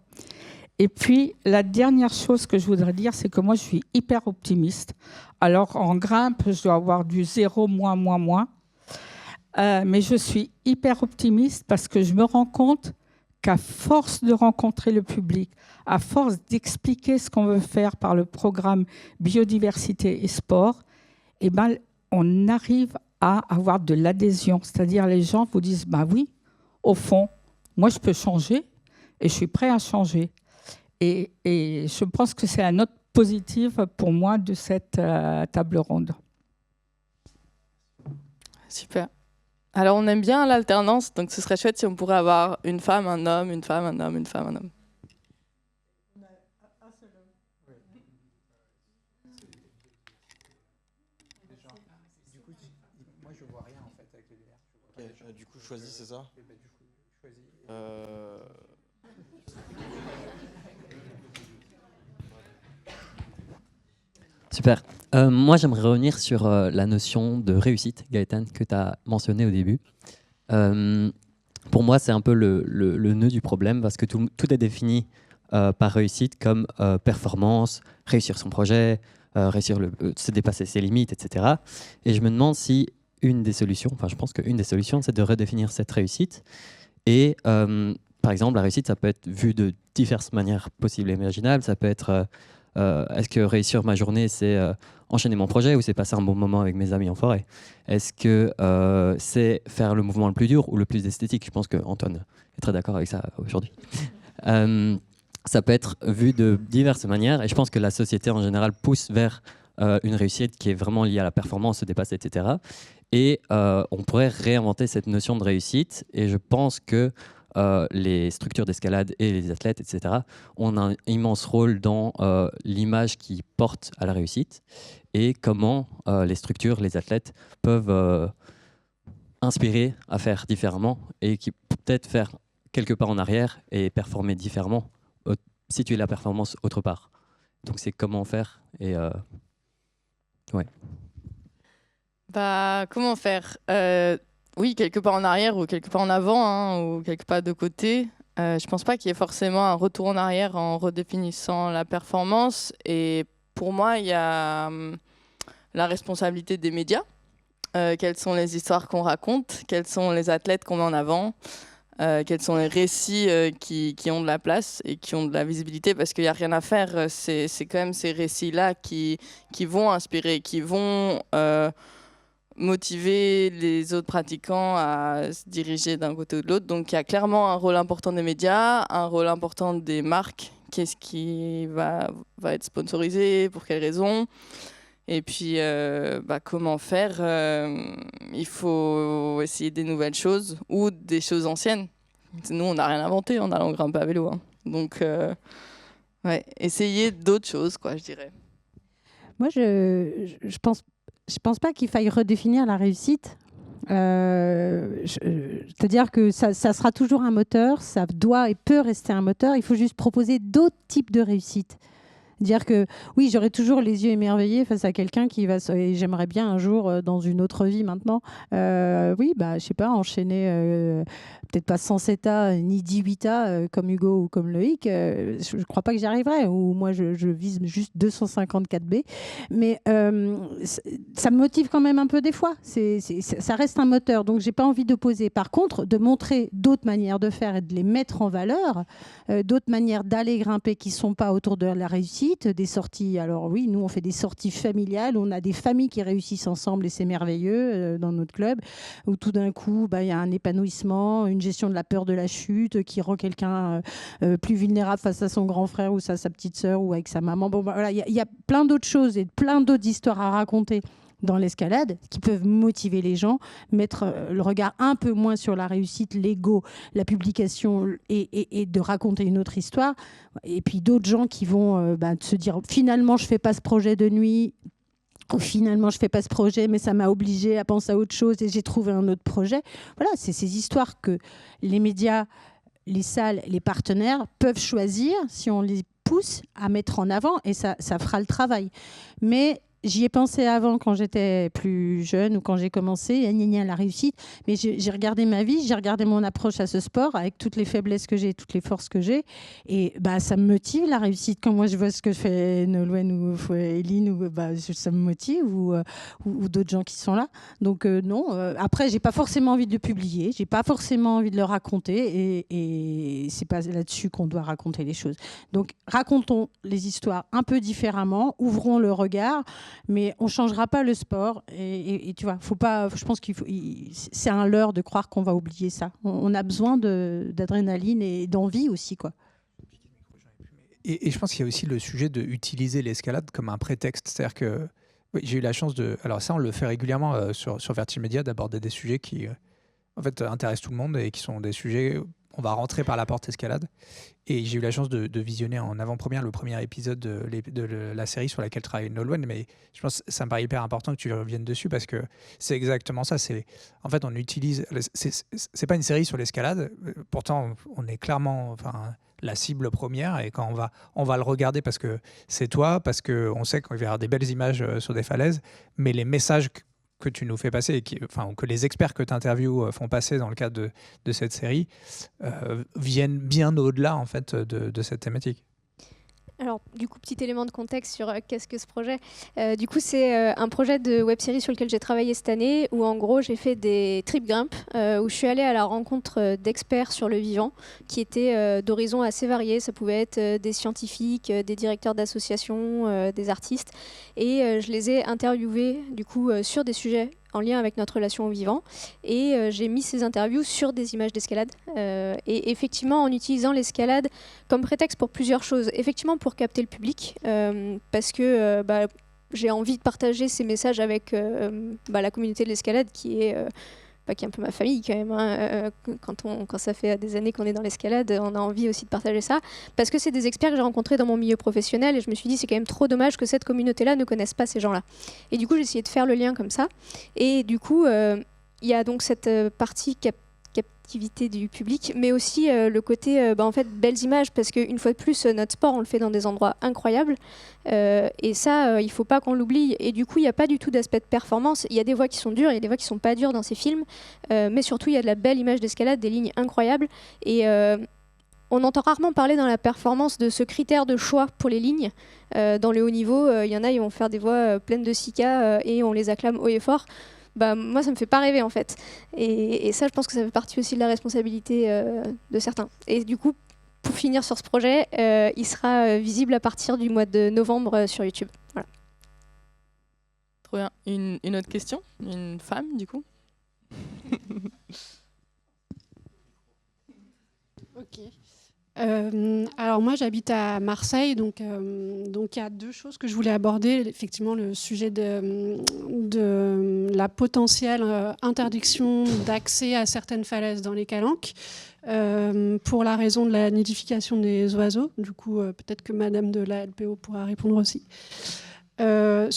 S5: Et puis, la dernière chose que je voudrais dire, c'est que moi, je suis hyper optimiste. Alors, en grimpe, je dois avoir du 0, moins. Mais je suis hyper optimiste parce que je me rends compte qu'à force de rencontrer le public, à force d'expliquer ce qu'on veut faire par le programme biodiversité et sport, eh ben, on arrive à avoir de l'adhésion. C'est-à-dire les gens vous disent, bah oui, au fond, moi je peux changer et je suis prêt à changer. Et je pense que c'est la note positive pour moi de cette table ronde.
S3: Super. Alors, on aime bien l'alternance, donc ce serait chouette si on pourrait avoir une femme, un homme, une femme, un homme, une femme, un homme.
S1: Moi, je vois rien en fait avec les lumières.
S6: Du coup, choisis, c'est ça?
S7: Super. Moi, j'aimerais revenir sur la notion de réussite, Gaëtan, que tu as mentionné au début. Pour moi, c'est un peu le nœud du problème parce que tout est défini par réussite comme performance, réussir son projet, se dépasser ses limites, etc. Et je me demande si une des solutions, enfin je pense qu'une des solutions, c'est de redéfinir cette réussite. Et par exemple, la réussite, ça peut être vu de diverses manières possibles et imaginables. Ça peut être est-ce que réussir ma journée, c'est enchaîner mon projet ou c'est passer un bon moment avec mes amis en forêt? Est-ce que c'est faire le mouvement le plus dur ou le plus esthétique? Je pense qu'Antoine est très d'accord avec ça aujourd'hui. Ça peut être vu de diverses manières et je pense que la société en général pousse vers une réussite qui est vraiment liée à la performance, se dépasser, etc. Et on pourrait réinventer cette notion de réussite et je pense que les structures d'escalade et les athlètes, etc., ont un immense rôle dans l'image qui porte à la réussite et comment les structures, les athlètes peuvent inspirer à faire différemment et qui peut-être faire quelques pas en arrière et performer différemment, situer la performance autre part. Donc c'est comment faire et ouais.
S3: Bah, comment faire oui, quelques pas en arrière ou quelques pas en avant, hein, ou quelques pas de côté. Je pense pas qu'il y ait forcément un retour en arrière en redéfinissant la performance. Et pour moi, il y a la responsabilité des médias. Quelles sont les histoires qu'on raconte? Quels sont les athlètes qu'on met en avant? Quels sont les récits qui ont de la place et qui ont de la visibilité? Parce qu'il n'y a rien à faire. C'est quand même ces récits-là qui vont inspirer, qui vont motiver les autres pratiquants à se diriger d'un côté ou de l'autre. Donc il y a clairement un rôle important des médias, un rôle important des marques. Qu'est-ce qui va être sponsorisé, pour quelles raisons? Et puis comment faire? Il faut essayer des nouvelles choses ou des choses anciennes. Nous, on n'a rien inventé en allant grimper à vélo. Hein. Donc essayer d'autres choses, quoi, je dirais.
S2: Moi, je pense pas qu'il faille redéfinir la réussite. C'est-à-dire que ça sera toujours un moteur, ça doit et peut rester un moteur. Il faut juste proposer d'autres types de réussite. Dire que oui, j'aurai toujours les yeux émerveillés face à quelqu'un qui va... Et j'aimerais bien un jour, dans une autre vie maintenant, oui, je sais pas, enchaîner peut-être pas 100 états ni 18 états comme Hugo ou comme Loïc. Je crois pas que j'y arriverai. Ou moi, je vise juste 254 B. Mais ça me motive quand même un peu des fois. Ça reste un moteur. Donc, j'ai pas envie d'opposer. Par contre, de montrer d'autres manières de faire et de les mettre en valeur, d'autres manières d'aller grimper qui sont pas autour de la réussite, réussite, des sorties. Alors oui, nous on fait des sorties familiales, on a des familles qui réussissent ensemble et c'est merveilleux dans notre club, où tout d'un coup il y a un épanouissement, une gestion de la peur de la chute qui rend quelqu'un plus vulnérable face à son grand frère ou à sa petite sœur ou avec sa maman. Bon, voilà, il y a plein d'autres choses et plein d'autres histoires à raconter dans l'escalade, qui peuvent motiver les gens, mettre le regard un peu moins sur la réussite, l'ego, la publication et de raconter une autre histoire. Et puis d'autres gens qui vont se dire finalement je fais pas ce projet de nuit, ou finalement je fais pas ce projet mais ça m'a obligé à penser à autre chose et j'ai trouvé un autre projet. Voilà, c'est ces histoires que les médias, les salles, les partenaires peuvent choisir si on les pousse à mettre en avant et ça fera le travail. Mais j'y ai pensé avant quand j'étais plus jeune ou quand j'ai commencé, la réussite. Mais j'ai regardé ma vie, j'ai regardé mon approche à ce sport avec toutes les faiblesses que j'ai, toutes les forces que j'ai. Et ça me motive la réussite. Quand moi je vois ce que fait Nolwenn ou Eline, ça me motive ou d'autres gens qui sont là. Donc non. Après, j'ai pas forcément envie de publier, j'ai pas forcément envie de le raconter. Et c'est pas là-dessus qu'on doit raconter les choses. Donc racontons les histoires un peu différemment, ouvrons le regard. Mais on ne changera pas le sport. Et tu vois, faut pas, je pense c'est un leurre de croire qu'on va oublier ça. On a besoin d'adrénaline et d'envie aussi, quoi.
S1: Et je pense qu'il y a aussi le sujet d'utiliser l'escalade comme un prétexte. C'est-à-dire que oui, j'ai eu la chance de... Alors ça, on le fait régulièrement sur Vertige Média, d'aborder des sujets qui en fait, intéressent tout le monde et qui sont des sujets... On va rentrer par la porte escalade. Et j'ai eu la chance de visionner en avant-première le premier épisode de la série sur laquelle travaille Nolwenn. Mais je pense que ça me paraît hyper important que tu reviennes dessus parce que c'est exactement ça. En fait, on utilise... C'est pas une série sur l'escalade. Pourtant, on est clairement la cible première. Et quand on va le regarder parce que c'est toi, parce qu'on sait qu'il va y avoir des belles images sur des falaises. Mais les messages que tu nous fais passer, et que les experts que tu interviews font passer dans le cadre de cette série, viennent bien au-delà en fait, de cette thématique.
S4: Alors, du coup, petit élément de contexte sur qu'est-ce que ce projet. Du coup, c'est un projet de web-série sur lequel j'ai travaillé cette année, où en gros, j'ai fait des trip grimp, où je suis allée à la rencontre d'experts sur le vivant, qui étaient d'horizons assez variés. Ça pouvait être des scientifiques, des directeurs d'associations, des artistes. Et je les ai interviewés, du coup, sur des sujets en lien avec notre relation au vivant. Et j'ai mis ces interviews sur des images d'escalade. Et effectivement, en utilisant l'escalade comme prétexte pour plusieurs choses. Effectivement, pour capter le public, parce que j'ai envie de partager ces messages avec la communauté de l'escalade qui est un peu ma famille quand même. Hein. Quand ça fait des années qu'on est dans l'escalade, on a envie aussi de partager ça. Parce que c'est des experts que j'ai rencontrés dans mon milieu professionnel et je me suis dit c'est quand même trop dommage que cette communauté-là ne connaisse pas ces gens-là. Et du coup, j'ai essayé de faire le lien comme ça. Et du coup, il y a donc cette partie captivité du public, mais aussi le côté en fait belles images, parce qu'une fois de plus notre sport on le fait dans des endroits incroyables et ça il faut pas qu'on l'oublie. Et du coup il n'y a pas du tout d'aspect de performance, il y a des voies qui sont dures, il y a des voies qui sont pas dures dans ces films, mais surtout il y a de la belle image d'escalade, des lignes incroyables. Et on entend rarement parler dans la performance de ce critère de choix pour les lignes. Dans le haut niveau, il y en a, ils vont faire des voies pleines de sika et on les acclame haut et fort. Moi, ça me fait pas rêver en fait. Et ça, je pense que ça fait partie aussi de la responsabilité de certains. Et du coup, pour finir sur ce projet, il sera visible à partir du mois de novembre sur YouTube. Voilà.
S3: Trop bien. Une autre question ? Une femme, du coup ?
S6: Ok. Alors moi j'habite à Marseille, donc il y a deux choses que je voulais aborder. Effectivement, le sujet de la potentielle interdiction d'accès à certaines falaises dans les calanques, pour la raison de la nidification des oiseaux. Du coup, peut-être que Madame de la LPO pourra répondre aussi. Un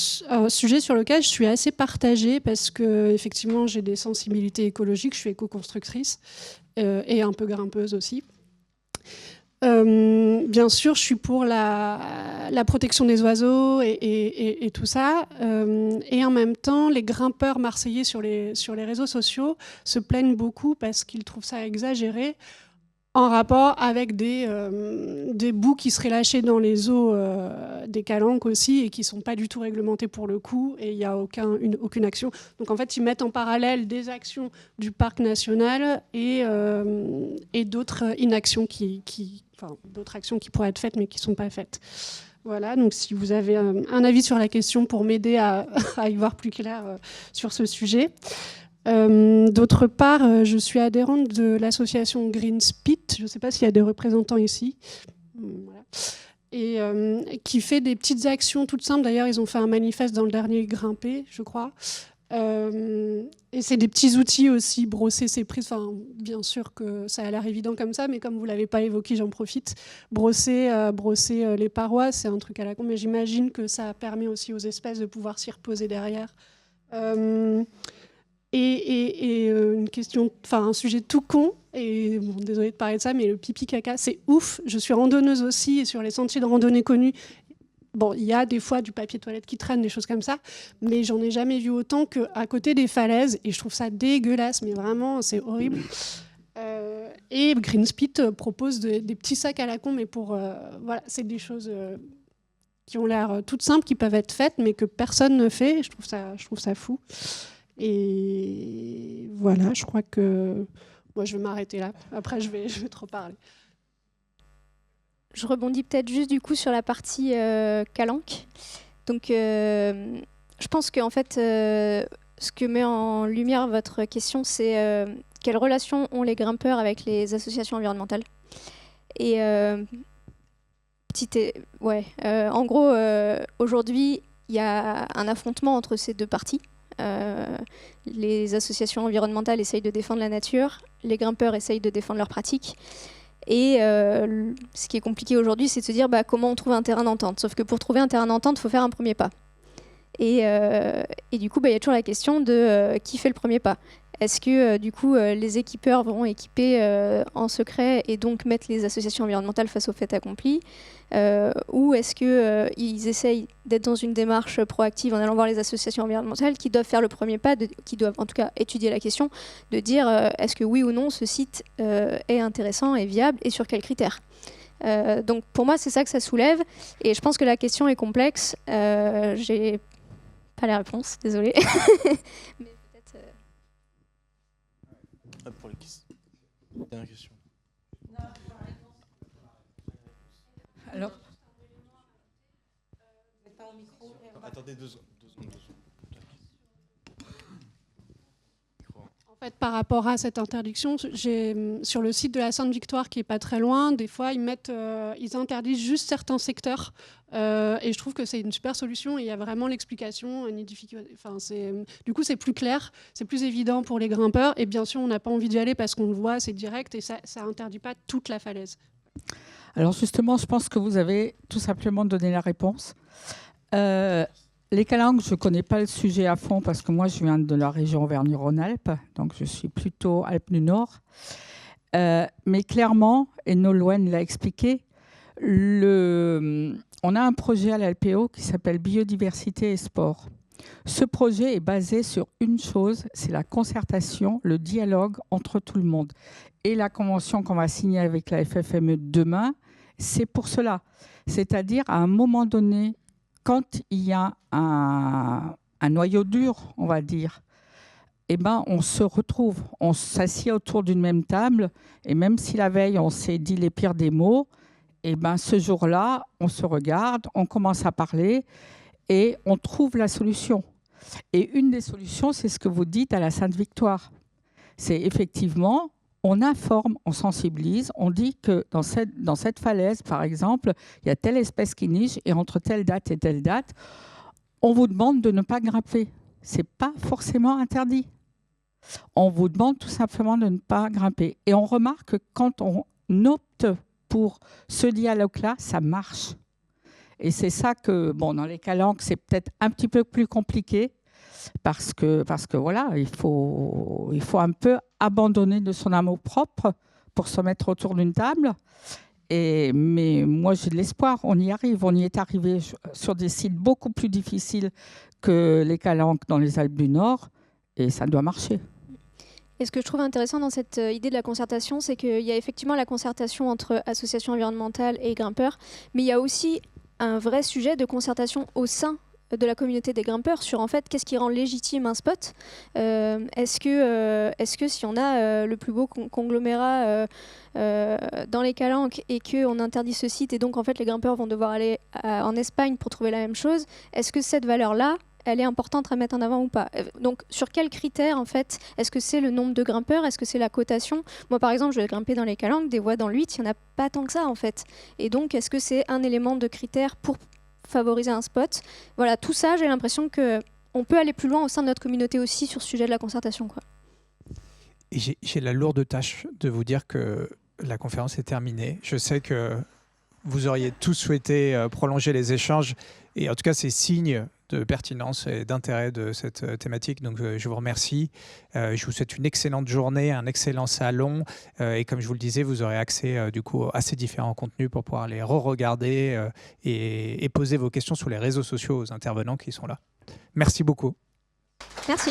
S6: sujet sur lequel je suis assez partagée parce que effectivement j'ai des sensibilités écologiques, je suis éco-constructrice et un peu grimpeuse aussi. Bien sûr, je suis pour la protection des oiseaux et tout ça. Et en même temps, les grimpeurs marseillais sur les réseaux sociaux se plaignent beaucoup parce qu'ils trouvent ça exagéré en rapport avec des boues qui seraient lâchées dans les eaux des calanques aussi et qui ne sont pas du tout réglementées pour le coup, et il n'y a aucune action. Donc en fait, ils mettent en parallèle des actions du parc national et d'autres inactions d'autres actions qui pourraient être faites mais qui ne sont pas faites. Voilà, donc si vous avez un avis sur la question pour m'aider à y voir plus clair sur ce sujet. D'autre part, je suis adhérente de l'association Green Spit, je ne sais pas s'il y a des représentants ici, voilà. Et qui fait des petites actions toutes simples. D'ailleurs, ils ont fait un manifeste dans le dernier Grimper, je crois. Et c'est des petits outils aussi, brosser ses prises. Enfin, bien sûr que ça a l'air évident comme ça, mais comme vous ne l'avez pas évoqué, j'en profite. Brosser les parois, c'est un truc à la con, mais j'imagine que ça permet aussi aux espèces de pouvoir s'y reposer derrière. Une question, enfin un sujet tout con, et bon, désolée de parler de ça, mais le pipi caca, c'est ouf. Je suis randonneuse aussi, et sur les sentiers de randonnée connus, bon, il y a des fois du papier toilette qui traîne, des choses comme ça, mais j'en ai jamais vu autant qu'à côté des falaises, et je trouve ça dégueulasse, mais vraiment, c'est horrible. Et Green Spit propose des petits sacs à la con, mais pour voilà, c'est des choses qui ont l'air toutes simples, qui peuvent être faites, mais que personne ne fait. Et je trouve ça fou. Et voilà, je crois que moi, je vais m'arrêter là. Après, je vais trop parler.
S4: Je rebondis peut-être juste du coup sur la partie calanque. Donc, je pense qu'en fait, ce que met en lumière votre question, c'est quelle relation ont les grimpeurs avec les associations environnementales. Et en gros, aujourd'hui, il y a un affrontement entre ces deux parties. Les associations environnementales essayent de défendre la nature, les grimpeurs essayent de défendre leurs pratiques. Et ce qui est compliqué aujourd'hui, c'est de se dire comment on trouve un terrain d'entente. Sauf que pour trouver un terrain d'entente, il faut faire un premier pas. Et du coup, il y a toujours la question de qui fait le premier pas. Est-ce que du coup, les équipeurs vont équiper en secret et donc mettre les associations environnementales face au fait accompli, ou est-ce qu'ils essayent d'être dans une démarche proactive en allant voir les associations environnementales qui doivent faire le premier pas, qui doivent en tout cas étudier la question, de dire est-ce que oui ou non ce site est intéressant et viable et sur quels critères. Donc pour moi, c'est ça que ça soulève, et je pense que la question est complexe. J'ai pas les réponses, désolée. Mais peut-être...
S8: Pour les questions. Dernière question.
S5: Alors,
S8: attendez 2 secondes.
S6: En fait, par rapport à cette interdiction, sur le site de la Sainte-Victoire, qui est pas très loin, des fois ils interdisent juste certains secteurs, et je trouve que c'est une super solution. Et il y a vraiment l'explication, du coup c'est plus clair, c'est plus évident pour les grimpeurs. Et bien sûr, on n'a pas envie d'y aller parce qu'on le voit, c'est direct, et ça interdit pas toute la falaise.
S5: alors justement, je pense que vous avez tout simplement donné la réponse. Les calanques, je ne connais pas le sujet à fond parce que moi, je viens de la région Auvergne-Rhône-Alpes, donc je suis plutôt Alpes du Nord. Mais clairement, et Nolwenn l'a expliqué, on a un projet à l'LPO qui s'appelle Biodiversité et Sport. Ce projet est basé sur une chose, c'est la concertation, le dialogue entre tout le monde. Et la convention qu'on va signer avec la FFME demain, c'est pour cela. C'est-à-dire, à un moment donné, quand il y a un noyau dur, on va dire, on se retrouve, on s'assied autour d'une même table, et même si la veille, on s'est dit les pires des mots, ce jour-là, on se regarde, on commence à parler, et on trouve la solution. Et une des solutions, c'est ce que vous dites à la Sainte-Victoire. C'est effectivement... on informe, on sensibilise, on dit que dans cette falaise, par exemple, il y a telle espèce qui niche et entre telle date et telle date, on vous demande de ne pas grimper. Ce n'est pas forcément interdit. On vous demande tout simplement de ne pas grimper. Et on remarque que quand on opte pour ce dialogue-là, ça marche. Et c'est ça que, dans les calanques, c'est peut-être un petit peu plus compliqué. Parce que voilà, il faut un peu abandonner de son amour propre pour se mettre autour d'une table. Mais moi, j'ai de l'espoir. On y arrive. On y est arrivé sur des sites beaucoup plus difficiles que les calanques dans les Alpes du Nord. Et ça doit marcher.
S4: Et ce que je trouve intéressant dans cette idée de la concertation, c'est qu'il y a effectivement la concertation entre associations environnementales et grimpeurs, mais il y a aussi un vrai sujet de concertation au sein de la communauté des grimpeurs sur en fait qu'est-ce qui rend légitime un spot. Est-ce que si on a le plus beau conglomérat dans les Calanques et qu'on interdit ce site et donc en fait les grimpeurs vont devoir aller en Espagne pour trouver la même chose, est-ce que cette valeur-là, elle est importante à mettre en avant ou pas? Donc, sur quels critères, en fait? Est-ce que c'est le nombre de grimpeurs? Est-ce que c'est la cotation? Moi, par exemple, je vais grimper dans les Calanques, des voies dans l'8, il n'y en a pas tant que ça, en fait. Et donc, est-ce que c'est un élément de critère pour favoriser un spot? Voilà, tout ça, j'ai l'impression qu'on peut aller plus loin au sein de notre communauté aussi sur ce sujet de la concertation, quoi.
S1: Et j'ai la lourde tâche de vous dire que la conférence est terminée. Je sais que vous auriez tous souhaité prolonger les échanges, et en tout cas, c'est signe de pertinence et d'intérêt de cette thématique. Donc, je vous remercie. Je vous souhaite une excellente journée, un excellent salon. Et comme je vous le disais, vous aurez accès du coup à ces différents contenus pour pouvoir les re-regarder et poser vos questions sur les réseaux sociaux aux intervenants qui sont là. Merci beaucoup.
S4: Merci.